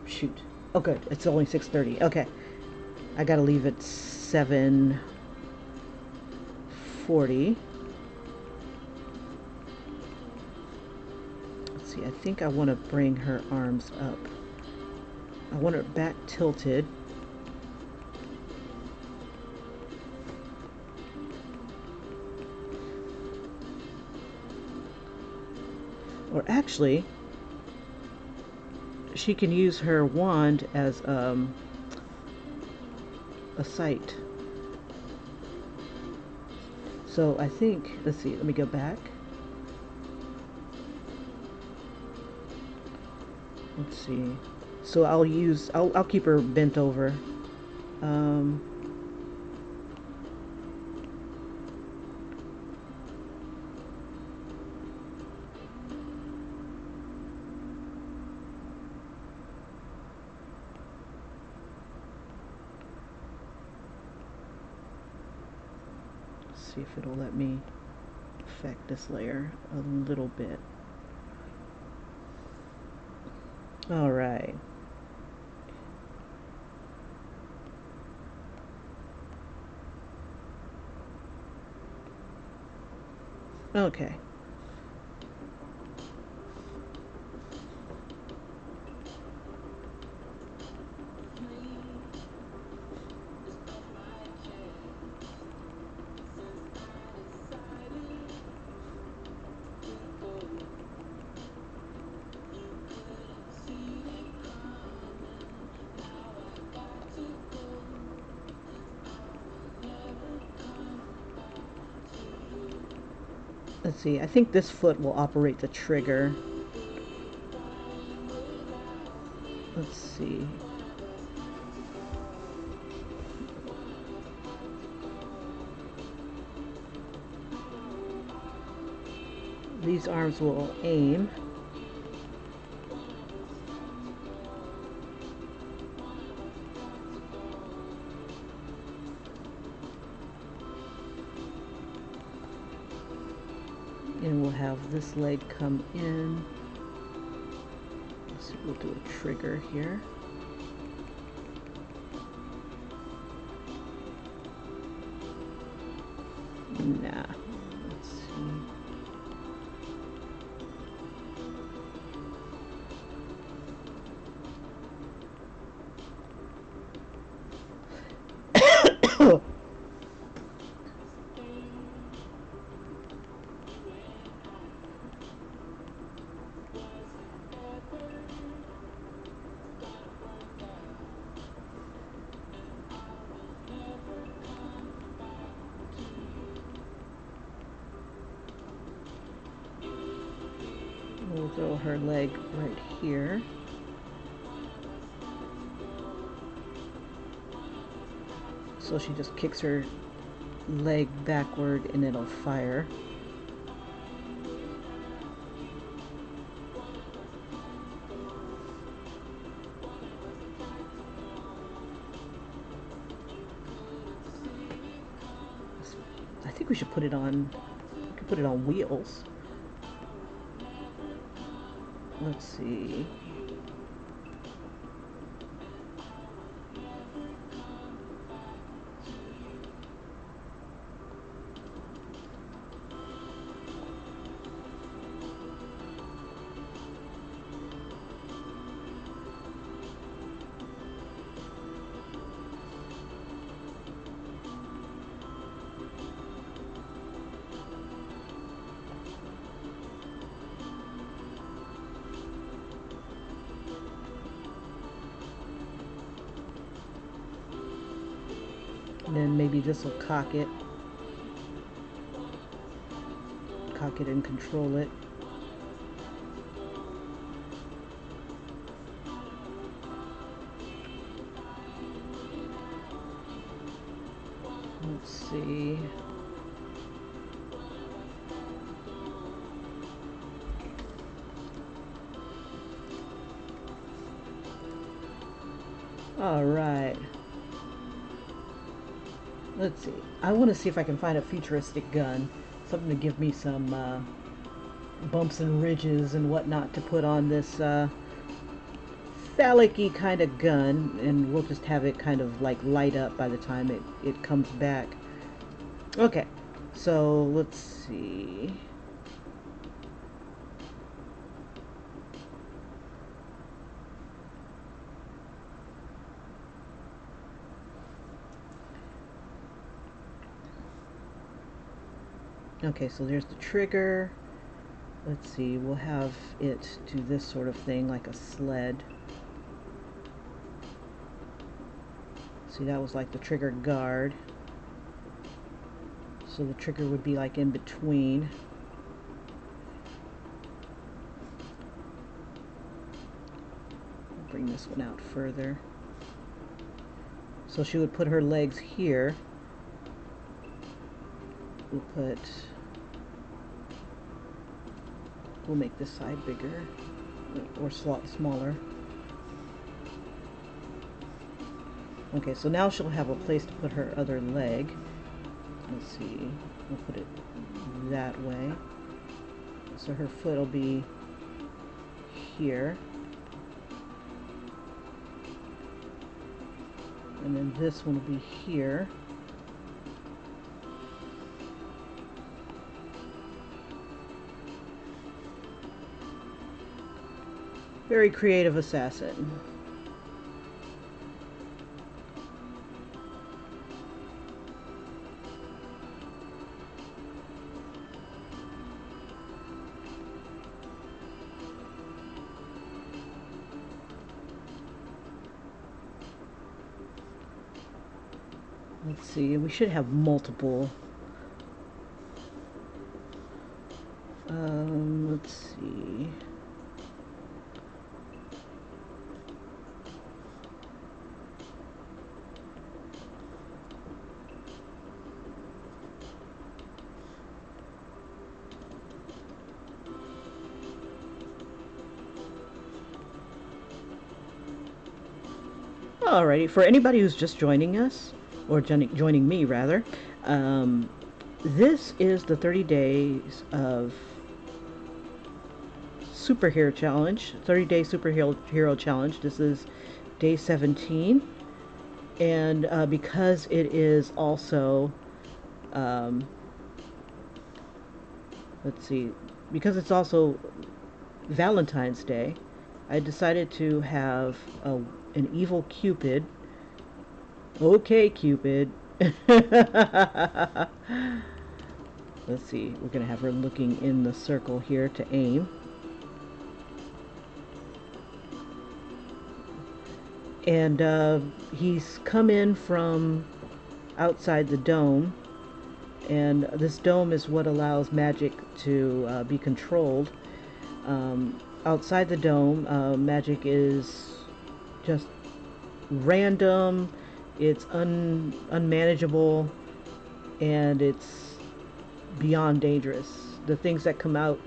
Shoot. Oh, good. It's only 6:30. Okay. I gotta leave at 7:40. see, I think I want to bring her arms up. I want her back tilted. Or actually, she can use her wand as a sight. So I think, let's see, let me go back. Let's see. So I'll keep her bent over. Um, see if it'll let me affect this layer a little bit. All right. Okay. Let's see, I think this foot will operate the trigger. Let's see. These arms will aim. And we'll have this leg come in. Let's see, we'll do a trigger here. Nah. Let's see. We'll throw her leg right here. So she just kicks her leg backward and it'll fire. I think we should put it on, we could put it on wheels. Let's see. And then maybe this will cock it and control it. Let's see. All right. Let's see. I want to see if I can find a futuristic gun. Something to give me some bumps and ridges and whatnot to put on this phallic-y kind of gun. And we'll just have it kind of like light up by the time it comes back. Okay. So let's see. Okay, so there's the trigger. Let's see, we'll have it do this sort of thing, like a sled. See, that was like the trigger guard. So the trigger would be like in between. I'll bring this one out further. So she would put her legs here. We'll make this side bigger or smaller. Okay, so now she'll have a place to put her other leg. Let's see, we'll put it that way. So her foot will be here. And then this one will be here. Very creative assassin. Let's see, we should have multiple. Let's see. Alrighty, for anybody who's just joining us, or joining me rather, this is the 30 days of superhero challenge, 30-day superhero challenge. This is day 17, and because it is also, let's see, because it's also Valentine's Day, I decided to have an evil Cupid. Okay, Cupid. Let's see, we're gonna have her looking in the circle here to aim. And he's come in from outside the dome, and this dome is what allows magic to be controlled. Outside the dome, magic is just random, it's unmanageable, and it's beyond dangerous. The things that come out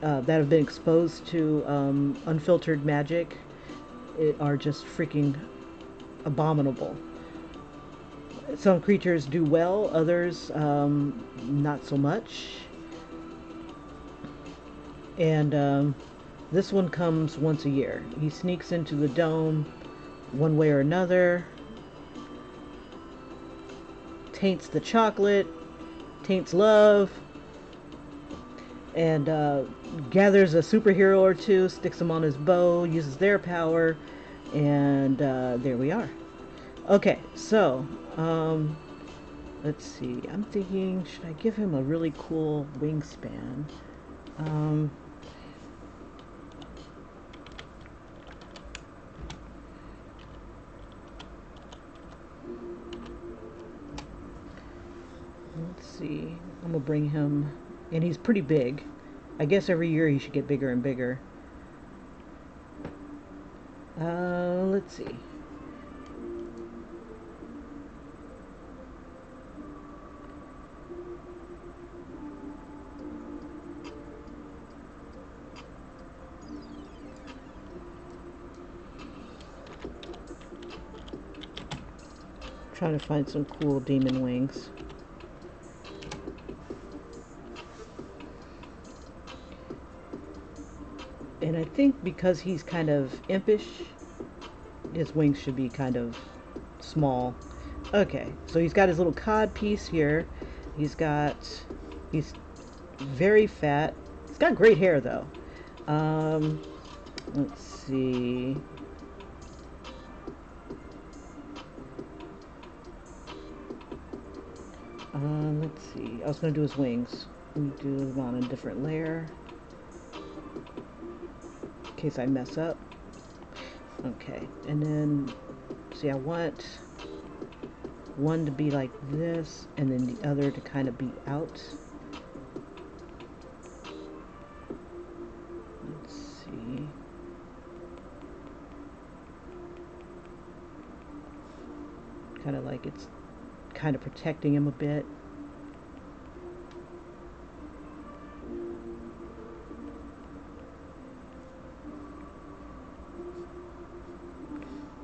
that have been exposed to unfiltered magic are just freaking abominable. Some creatures do well, others not so much. And this one comes once a year. He sneaks into the dome one way or another, taints the chocolate, taints love, and gathers a superhero or two, sticks them on his bow, uses their power, and there we are. Okay, so let's see. I'm thinking, should I give him a really cool wingspan? Let's see. I'm gonna bring him, and he's pretty big. I guess every year he should get bigger and bigger. Let's see. Trying to find some cool demon wings. And I think because he's kind of impish, his wings should be kind of small. Okay, so he's got his little cod piece here. He's very fat. He's got great hair though. Let's see. Let's see. I was going to do his wings. Let me do them on a different layer in case I mess up. Okay, and then see, I want one to be like this, and then the other to kind of be out. Let's see. Kind of like it's kind of protecting him a bit.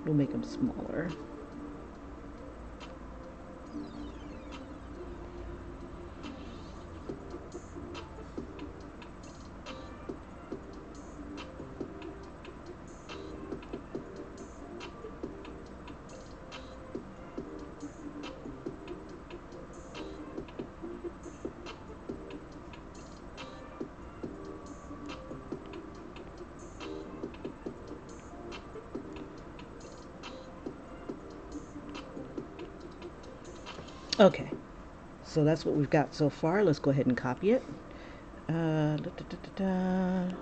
We'll make him smaller. Okay, so that's what we've got so far. Let's go ahead and copy it. Da, da, da, da, da.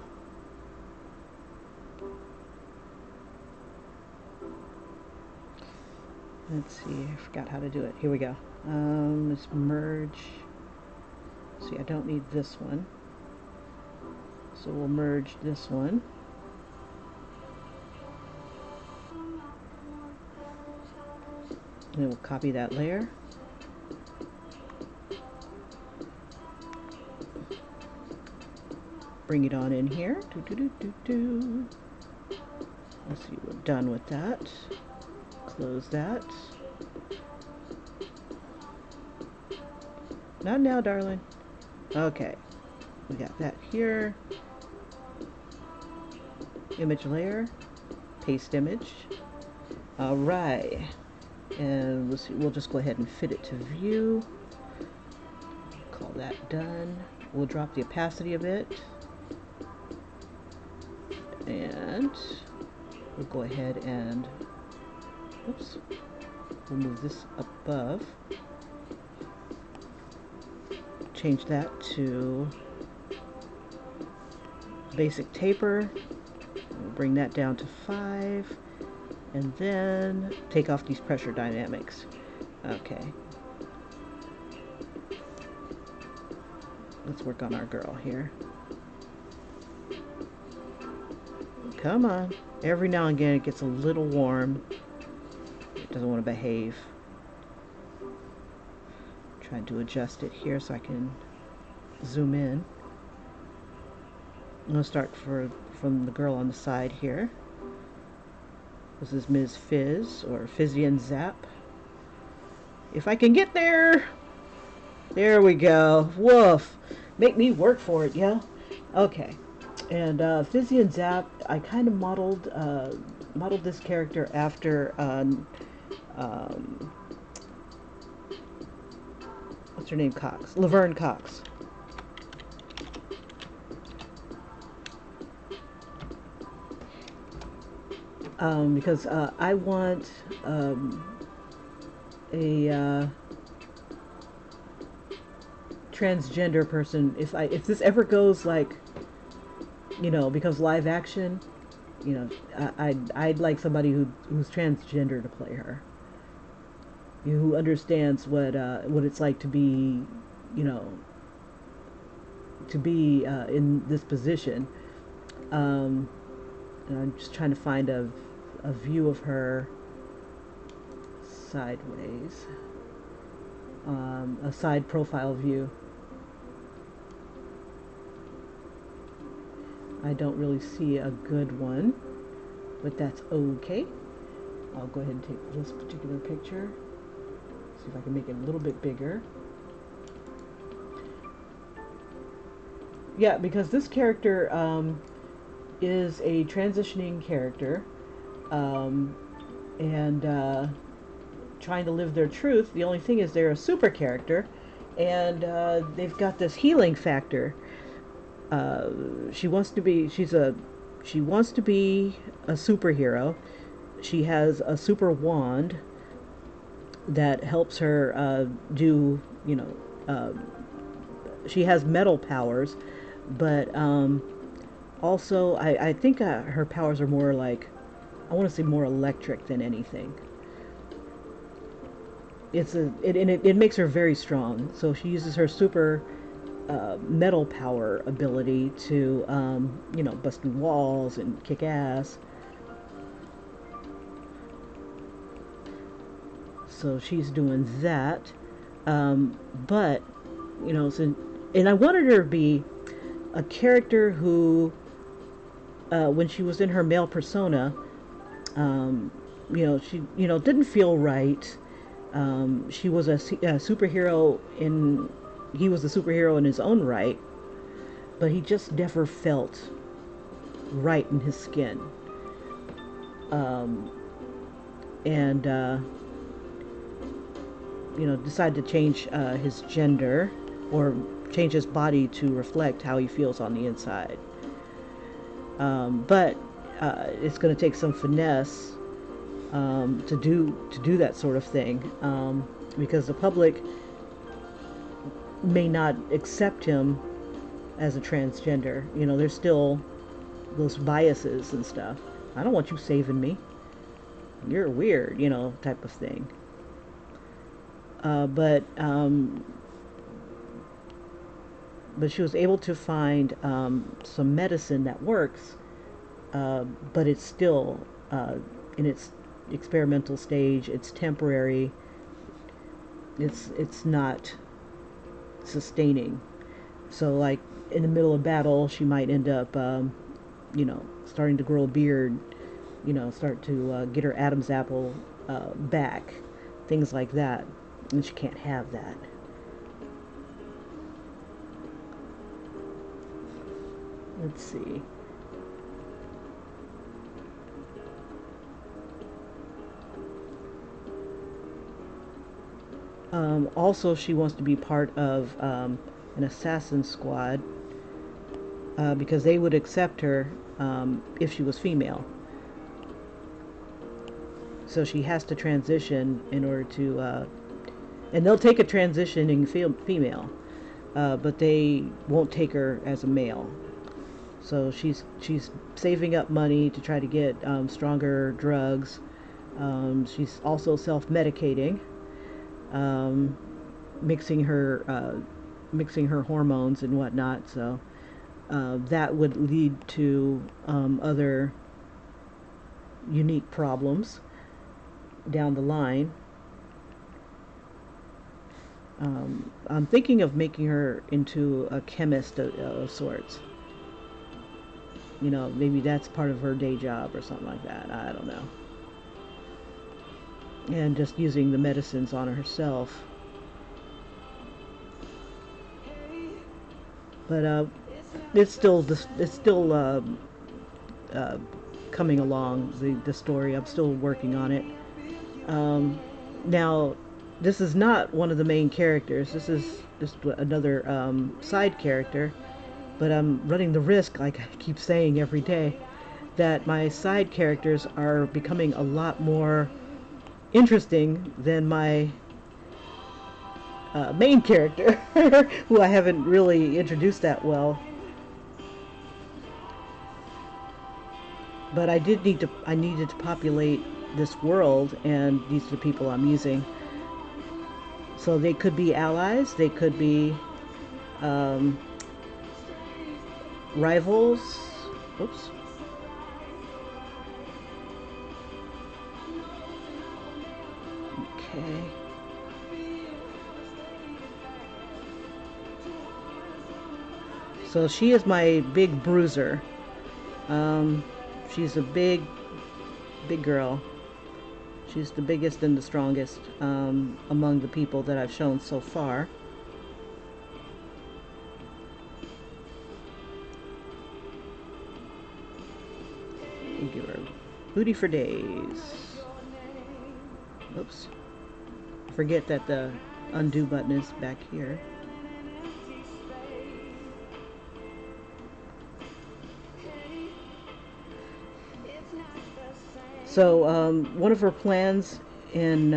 Let's see, I forgot how to do it. Here we go. Let's merge. See, I don't need this one. So we'll merge this one. And then we'll copy that layer. Bring it on in here. Let's see, we're done with that. Close that. Not now, darling. Okay, we got that here. Image layer, paste image. All right, and we'll just go ahead and fit it to view. Call that done. We'll drop the opacity a bit, and we'll go ahead and, oops, we'll move this above. Change that to basic taper. We'll bring that down to 5, and then take off these pressure dynamics. Okay. Let's work on our girl here. Come on. Every now and again it gets a little warm. It doesn't want to behave. Trying to adjust it here so I can zoom in. I'm going to start from the girl on the side here. This is Ms. Fizz, or Fizzian Zap. If I can get there! There we go. Woof! Make me work for it, yeah? Okay. And Fizzian Zap, I kind of modeled this character after what's her name? Cox. Laverne Cox. Because I want a transgender person. If this ever goes like, you know, because live action, you know, I'd like somebody who's transgender to play her. Who understands what it's like to be, you know, to be in this position. And I'm just trying to find a view of her sideways, a side profile view. I don't really see a good one, but that's okay. I'll go ahead and take this particular picture. See if I can make it a little bit bigger. Yeah, because this character is a transitioning character, and trying to live their truth. The only thing is they're a super character, and they've got this healing factor. She wants to be a superhero. She has a super wand that helps her do you know, she has metal powers, but also I think her powers are more like, I want to say more electric than anything. It makes her very strong. So she uses her super metal power ability to bust through walls and kick ass. So she's doing that. But so, and I wanted her to be a character who, when she was in her male persona, she didn't feel right. She was a superhero in he was a superhero in his own right, but he just never felt right in his skin. Um, and decided to change his gender, or change his body to reflect how he feels on the inside. But it's going to take some finesse to do that sort of thing, because the public may not accept him as a transgender. There's still those biases and stuff. I don't want you saving me. You're weird, type of thing. But she was able to find some medicine that works, but it's still in its experimental stage. It's temporary. It's not sustaining. So, like, in the middle of battle, she might end up, starting to grow a beard. Start to get her Adam's apple back, things like that, and she can't have that. Let's see. Also, she wants to be part of an assassin squad, because they would accept her if she was female. So she has to transition in order to, and they'll take a transitioning female, but they won't take her as a male. So she's saving up money to try to get stronger drugs. She's also self-medicating, um, mixing her hormones and whatnot. So that would lead to other unique problems down the line. I'm thinking of making her into a chemist of sorts. Maybe that's part of her day job or something like that. I don't know. And just using the medicines on herself. But it's still coming along, the story. I'm still working on it. Now, this is not one of the main characters. This is just another side character. But I'm running the risk, like I keep saying every day, that my side characters are becoming a lot more interesting than my main character, who I haven't really introduced that well. But I needed to populate this world, and these are the people I'm using. So they could be allies, they could be um, rivals. Oops. Okay. So she is my big bruiser. Um, she's a big girl. She's the biggest and the strongest among the people that I've shown so far. We'll give her booty for days. Oops. Forget that the undo button is back here. So one of her plans in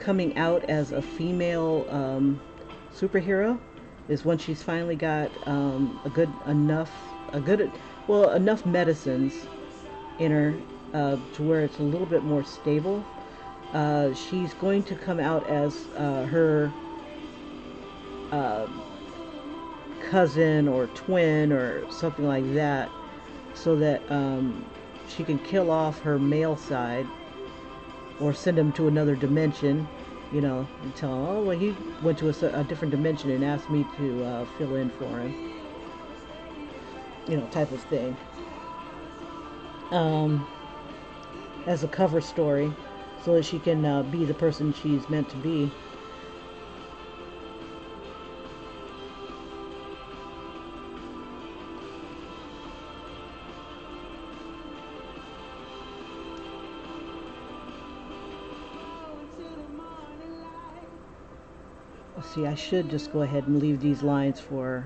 coming out as a female superhero is when she's finally got enough medicines in her to where it's a little bit more stable. She's going to come out as her uh, cousin or twin or something like that, so that she can kill off her male side or send him to another dimension, and tell him, oh, well, he went to a different dimension and asked me to fill in for him, type of thing. Um, as a cover story, so that she can be the person she's meant to be. See, I should just go ahead and leave these lines for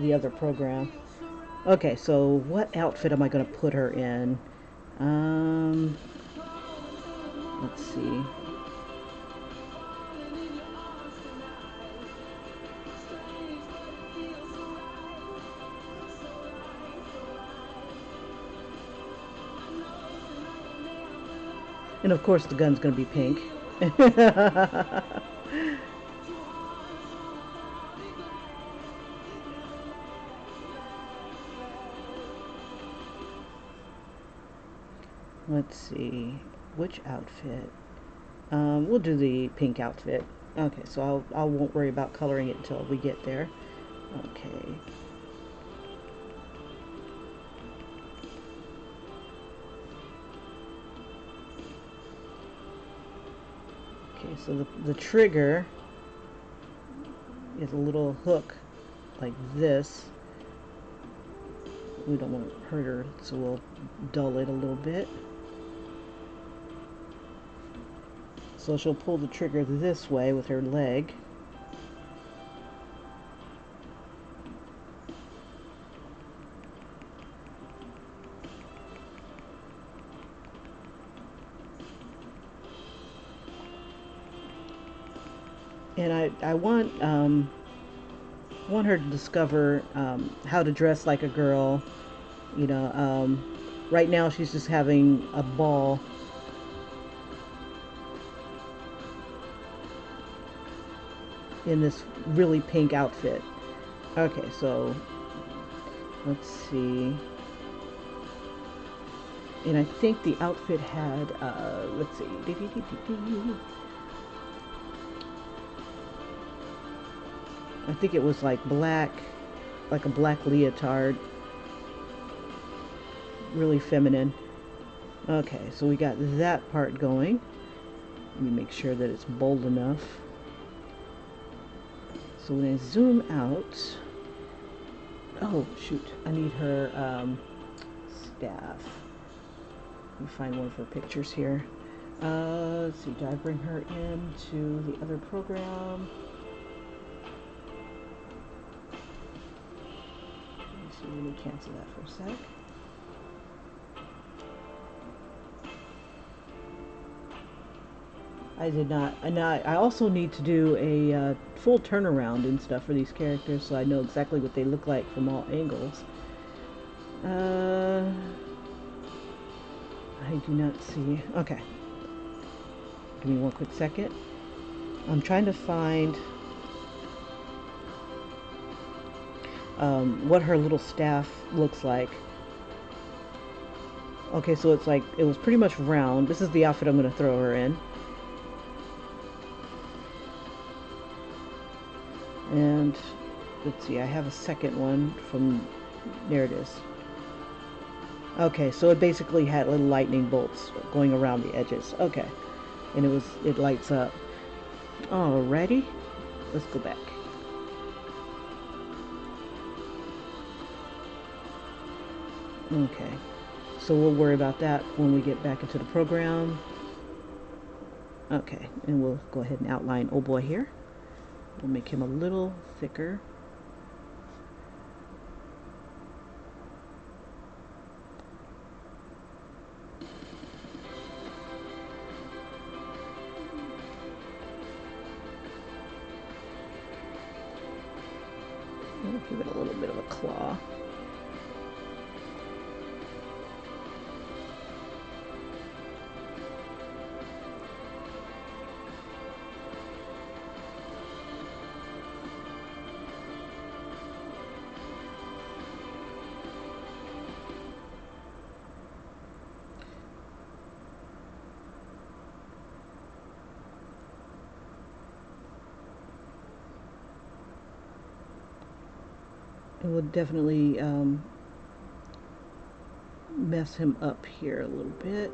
the other program. Okay, so what outfit am I going to put her in? Let's see. And of course the gun's going to be pink. Let's see, which outfit? We'll do the pink outfit. Okay, so I won't worry about coloring it until we get there. Okay. Okay, so the trigger is a little hook like this. We don't want to hurt her, so we'll dull it a little bit. So she'll pull the trigger this way with her leg. And I want her to discover how to dress like a girl. Right now she's just having a ball. In this really pink outfit. Okay, so let's see. And I think the outfit had, let's see. I think it was like black, like a black leotard. Really feminine. Okay, so we got that part going. Let me make sure that it's bold enough. So when I zoom out, oh shoot, I need her staff. Let me find one of her pictures here. Let's see, do I bring her into the other program? So let me cancel that for a sec. I did not. And I also need to do a full turnaround and stuff for these characters, so I know exactly what they look like from all angles. I do not see. Okay. Give me one quick second. I'm trying to find what her little staff looks like. Okay, so it's like, it was pretty much round. This is the outfit I'm going to throw her in. And let's see, I have a second one from, there it is. Okay, so it basically had little lightning bolts going around the edges. Okay, and it lights up. Alrighty, let's go back. Okay, so we'll worry about that when we get back into the program. Okay, and we'll go ahead and outline old boy here. We'll make him a little thicker. Give it a little bit of a claw. It will definitely mess him up here a little bit.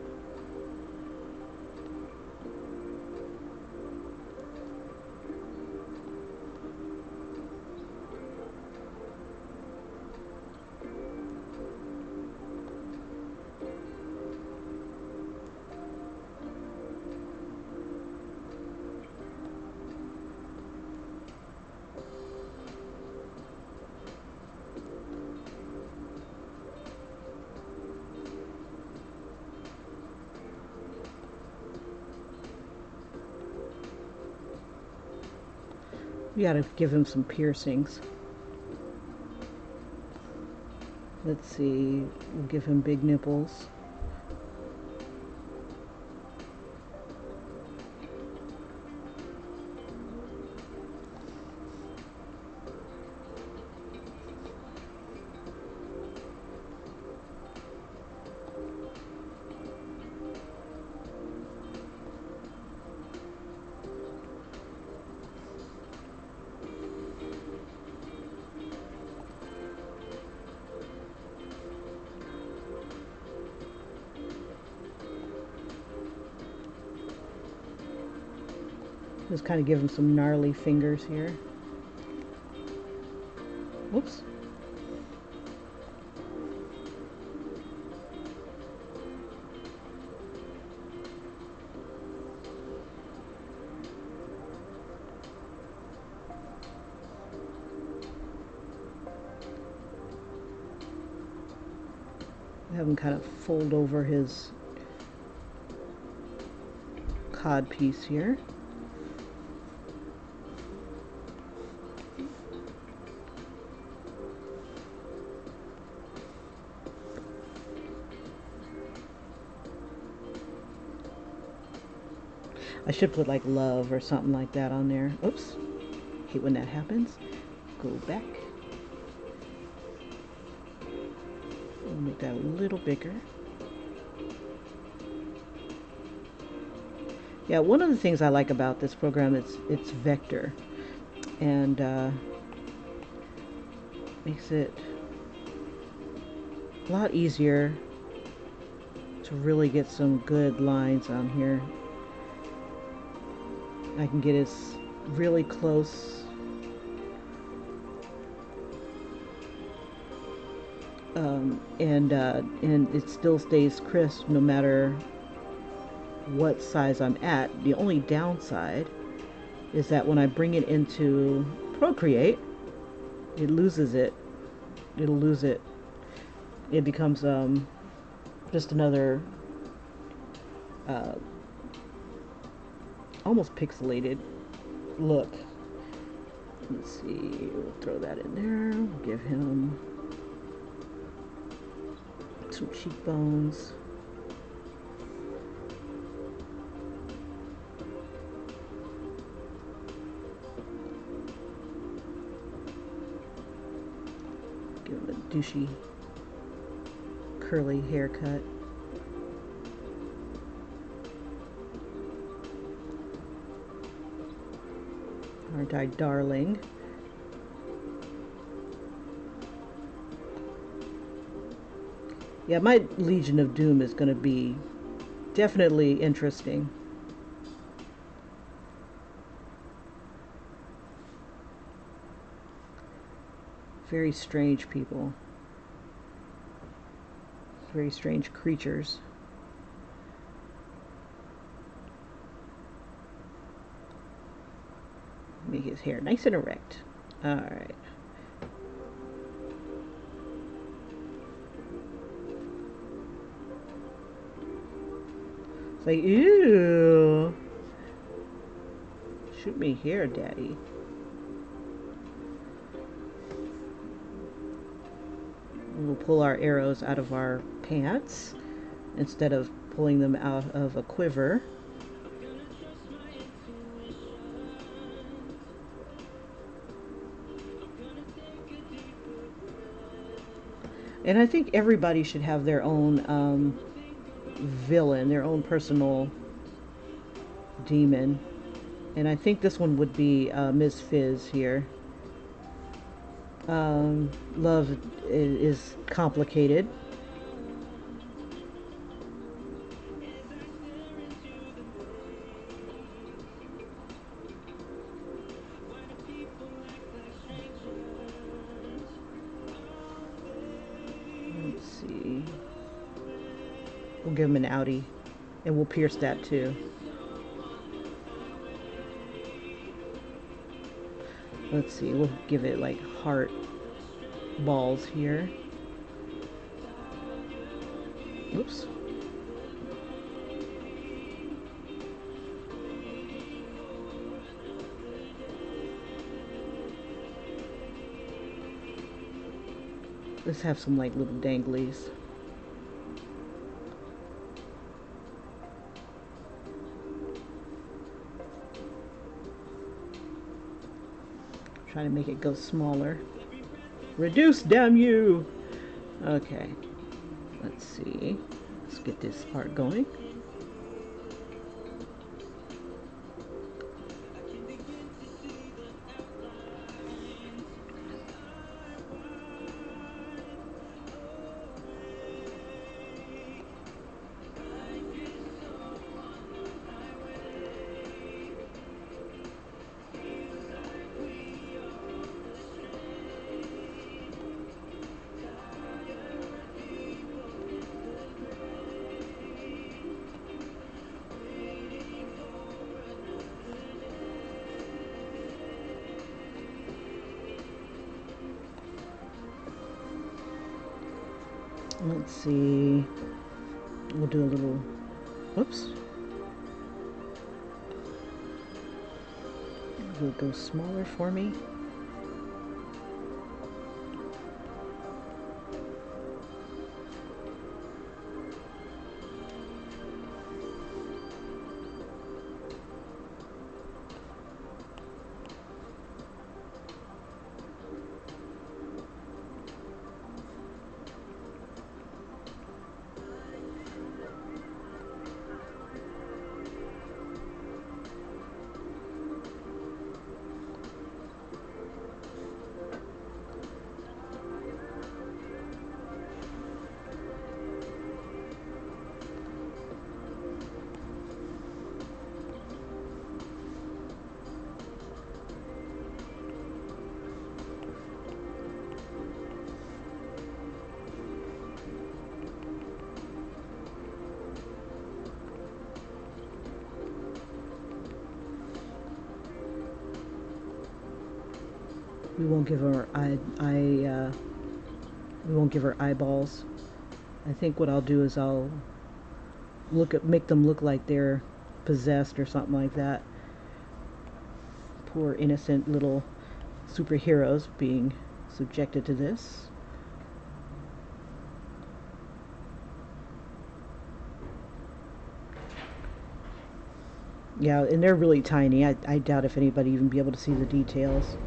You gotta give him some piercings. Let's see, we'll give him big nipples. Just kind of give him some gnarly fingers here. Whoops. Have him kind of fold over his cod piece here. I should put like love or something like that on there. Oops. Hate when that happens. Go back. We'll make that a little bigger. Yeah, one of the things I like about this program is it's vector, and makes it a lot easier to really get some good lines on here. I can get it really close. And it still stays crisp no matter what size I'm at. The only downside is that when I bring it into Procreate, it loses it. It'll lose it. It becomes just another almost pixelated look. Let's see, we'll throw that in there. We'll give him some cheekbones. Give him a douchey curly haircut. Aren't I darling? Yeah, my Legion of Doom is going to be definitely interesting. Very strange people. Very strange creatures. Make his hair nice and erect. Alright. It's like, ew. Shoot me here, daddy. We'll pull our arrows out of our pants instead of pulling them out of a quiver. And I think everybody should have their own villain, their own personal demon. And I think this one would be Ms. Fizz here. Love is complicated. Let's see. We'll give him an outie, and we'll pierce that too. Let's see. We'll give it like heart balls here. Oops. Let's have some like little danglies. Try to make it go smaller. Reduce, damn you! Okay. Let's see. Let's get this part going. Let's see. We'll do a little. Whoops. Will it go smaller for me? We won't give her we won't give her eyeballs. I think what I'll do is I'll make them look like they're possessed or something like that. Poor innocent little superheroes being subjected to this. Yeah, and they're really tiny. I doubt if anybody even be able to see the details.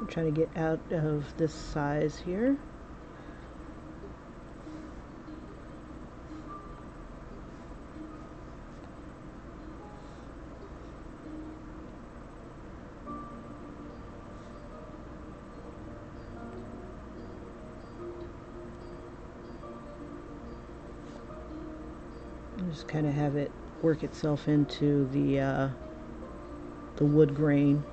I'm trying to get out of this size here. Just kind of have it work itself into the wood grain.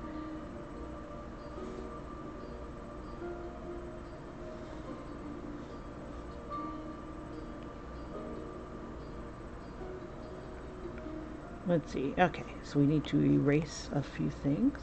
Let's see. Okay, so we need to erase a few things.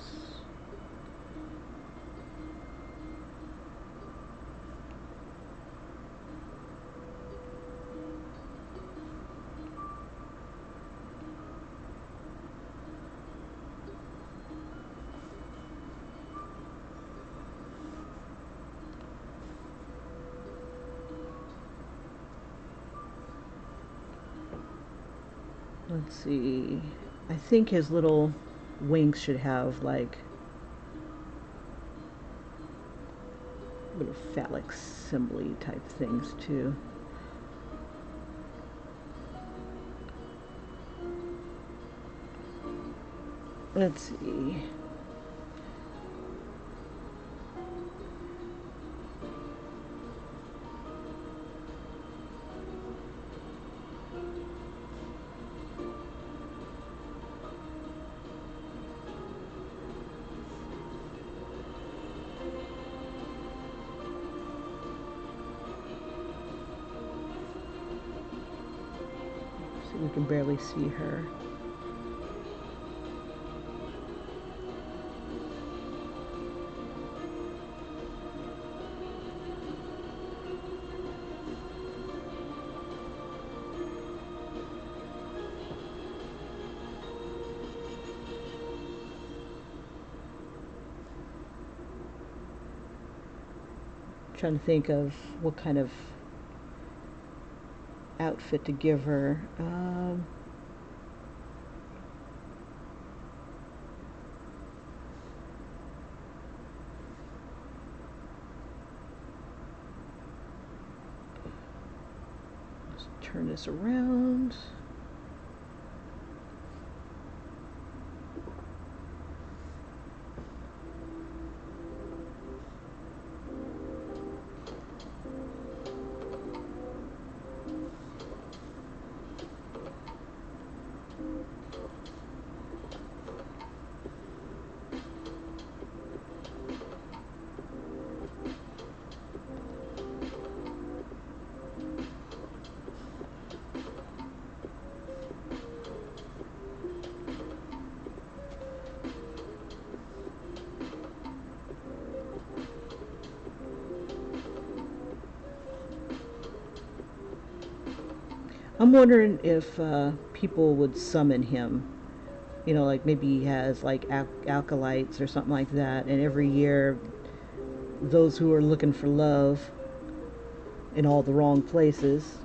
Let's see. I think his little wings should have like little phallic symbol type things too. Let's see. We can barely see her. Trying to think of what kind of outfit to give her. Let's turn this around. I'm wondering if people would summon him. You know, like maybe he has like alkalites or something like that, and every year those who are looking for love in all the wrong places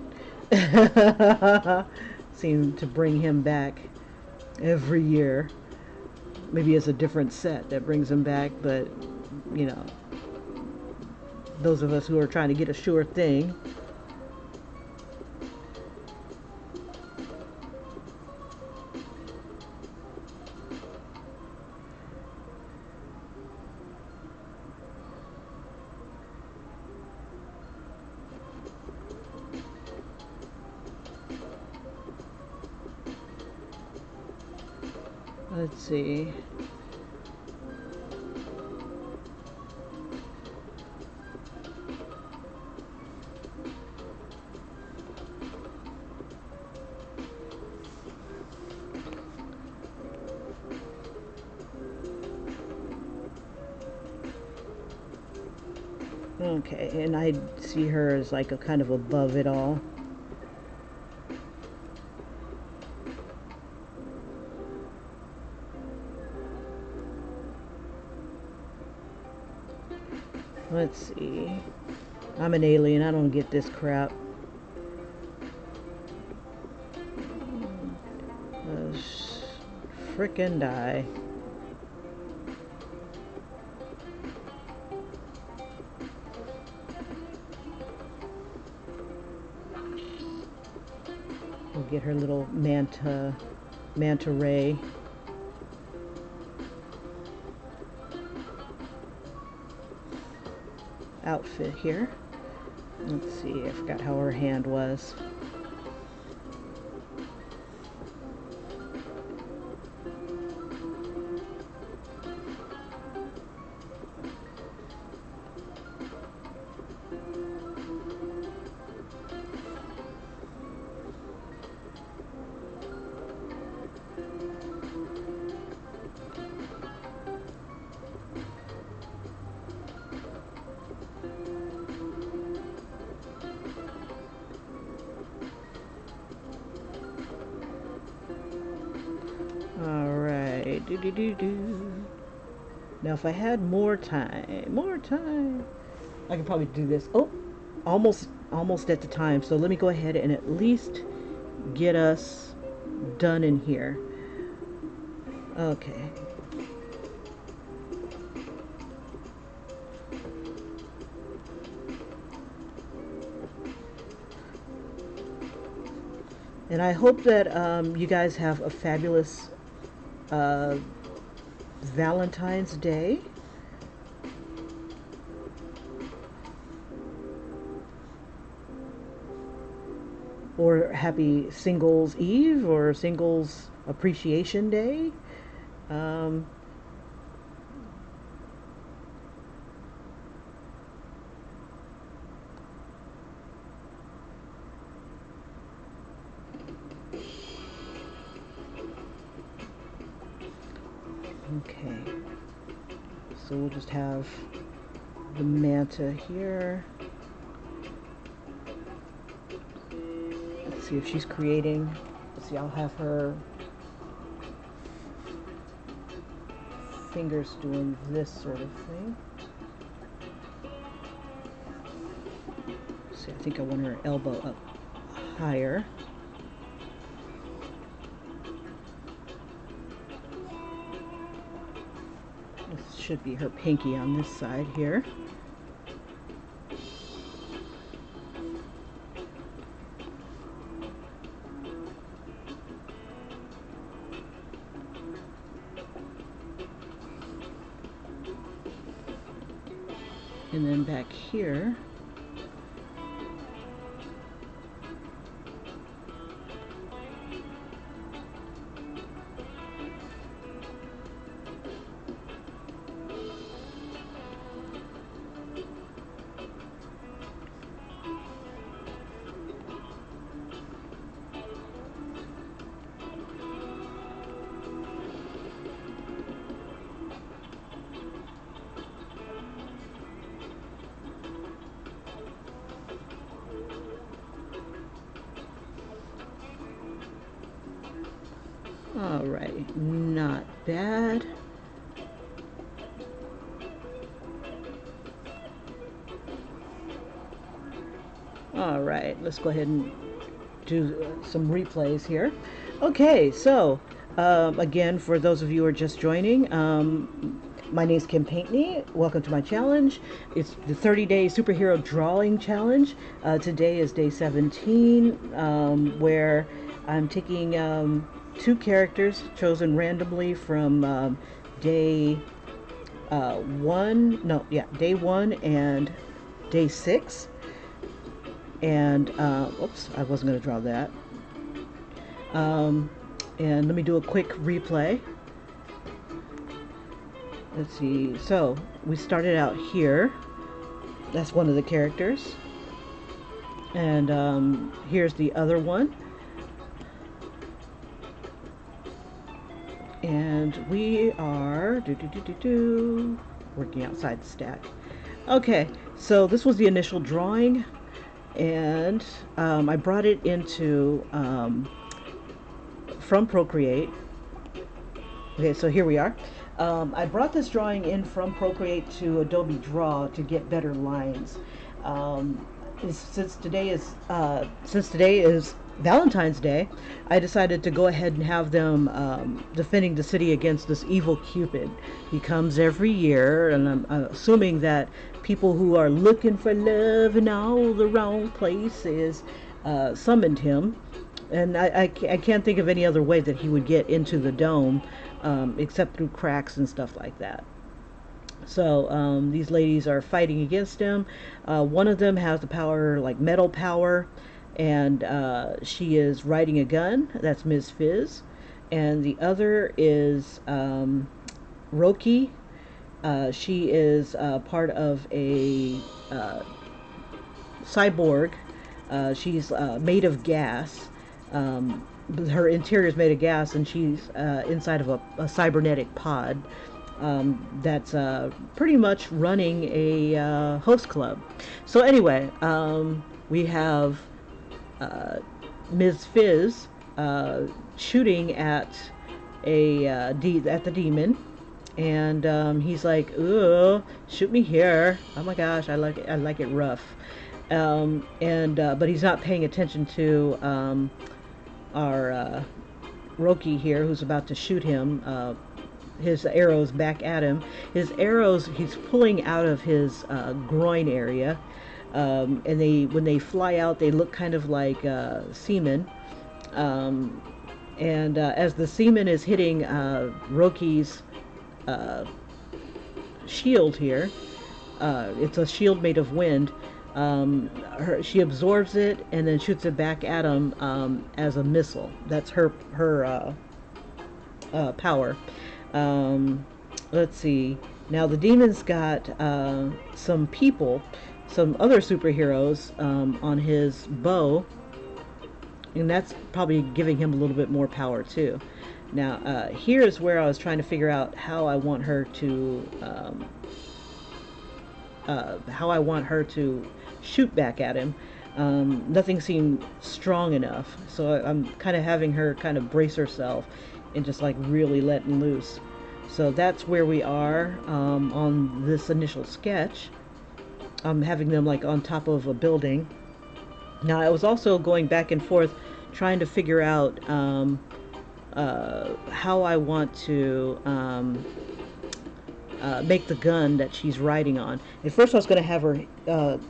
seem to bring him back every year. Maybe it's a different set that brings him back, but you know, those of us who are trying to get a sure thing. Let's see. Okay, and I see her as like a kind of above it all. Let's see. I'm an alien. I don't get this crap. Frickin' die. We'll get her little manta ray. Outfit here. Let's see, I forgot how her hand was. right. Now, if I had more time, I could probably do this. Oh, almost at the time. So let me go ahead and at least get us done in here. Okay. And I hope that you guys have a fabulous uh, Valentine's Day. Or happy Singles Eve or Singles Appreciation Day. Um, okay, so we'll just have the manta here. Let's see if she's creating. Let's see, I'll have her fingers doing this sort of thing. See, I think I want her elbow up higher. This should be her pinky on this side here. And then back here, all right, not bad. All right, let's go ahead and do some replays here. Okay, so again, for those of you who are just joining, my name is Kim Paintney. Welcome to my challenge. It's the 30-day superhero drawing challenge. Today is day 17, where I'm taking two characters chosen randomly from day day 1 and day 6. And oops, I wasn't going to draw that. And let me do a quick replay. Let's see. So we started out here. That's one of the characters. And here's the other one. And we are working outside the stack. Okay, so this was the initial drawing. And I brought it into from Procreate. Okay, so here we are. I brought this drawing in from Procreate to Adobe Draw to get better lines. Since today is Valentine's Day, I decided to go ahead and have them defending the city against this evil Cupid. He comes every year, and I'm assuming that people who are looking for love in all the wrong places summoned him. And I can't think of any other way that he would get into the dome except through cracks and stuff like that. So these ladies are fighting against him. One of them has the power, like metal power, and she is riding a gun. That's Ms. Fizz. And the other is Roki. She is part of a cyborg. She's made of gas. Her interior is made of gas, and she's inside of a cybernetic pod that's pretty much running a host club. So anyway, we have Ms. Fizz shooting at at the demon, and he's like, "Ooh, shoot me here! Oh my gosh, I like it rough." And but he's not paying attention to our Roki here, who's about to shoot him. His arrows back at him. His arrows, he's pulling out of his groin area, and when they fly out, they look kind of like semen. Um, and as the semen is hitting Roki's uh, shield here, it's a shield made of wind. She absorbs it and then shoots it back at him as a missile. That's her power. Um, let's see. Now the demon's got some people, some other superheroes on his bow, and that's probably giving him a little bit more power too. Now here's where I was trying to figure out how I want her to shoot back at him. Nothing seemed strong enough, so I'm kind of having her kind of brace herself and just like really letting loose. So that's where we are on this initial sketch. I'm having them like on top of a building. Now I was also going back and forth trying to figure out how I want to make the gun that she's riding on. At first I was going to have her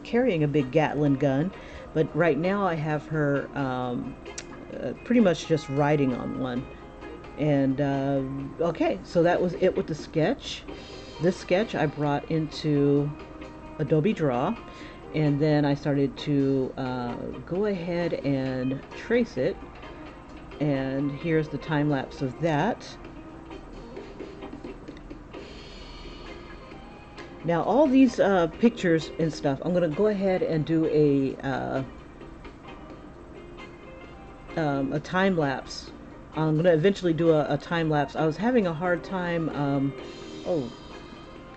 carrying a big Gatling gun, but right now I have her pretty much just riding on one. And okay, so that was it with the sketch. This sketch I brought into Adobe Draw, and then I started to go ahead and trace it. And here's the time lapse of that. Now all these pictures and stuff, I'm going to go ahead and do a time lapse. I'm going to eventually do a time lapse. I was having a hard time. Oh,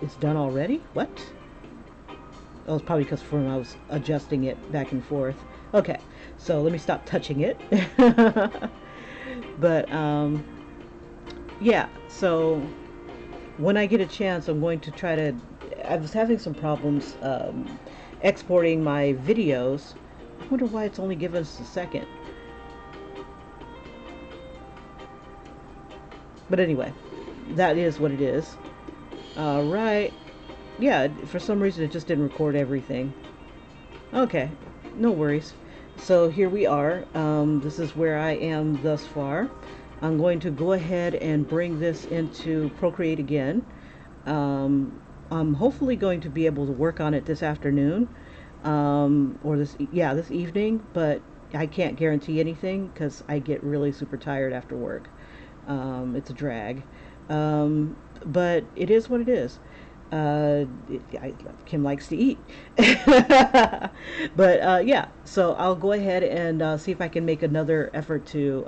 it's done already? What? Oh, it's probably because when I was adjusting it back and forth. Okay, so let me stop touching it. But yeah, so when I get a chance, I'm going to try to. I was having some problems exporting my videos. I wonder why it's only given us a second. But anyway, that is what it is. Alright. Yeah, for some reason it just didn't record everything. Okay, no worries. So here we are. This is where I am thus far. I'm going to go ahead and bring this into Procreate again. I'm hopefully going to be able to work on it this afternoon, or this evening, but I can't guarantee anything because I get really super tired after work. It's a drag, but it is what it is. Kim likes to eat. But yeah, so I'll go ahead and see if I can make another effort to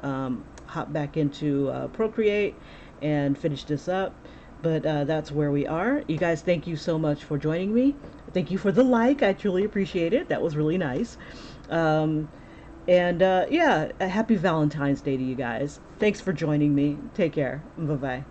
hop back into Procreate and finish this up. But that's where we are. You guys, thank you so much for joining me. Thank you for the like. I truly appreciate it. That was really nice. And yeah, a happy Valentine's Day to you guys. Thanks for joining me. Take care. Bye-bye.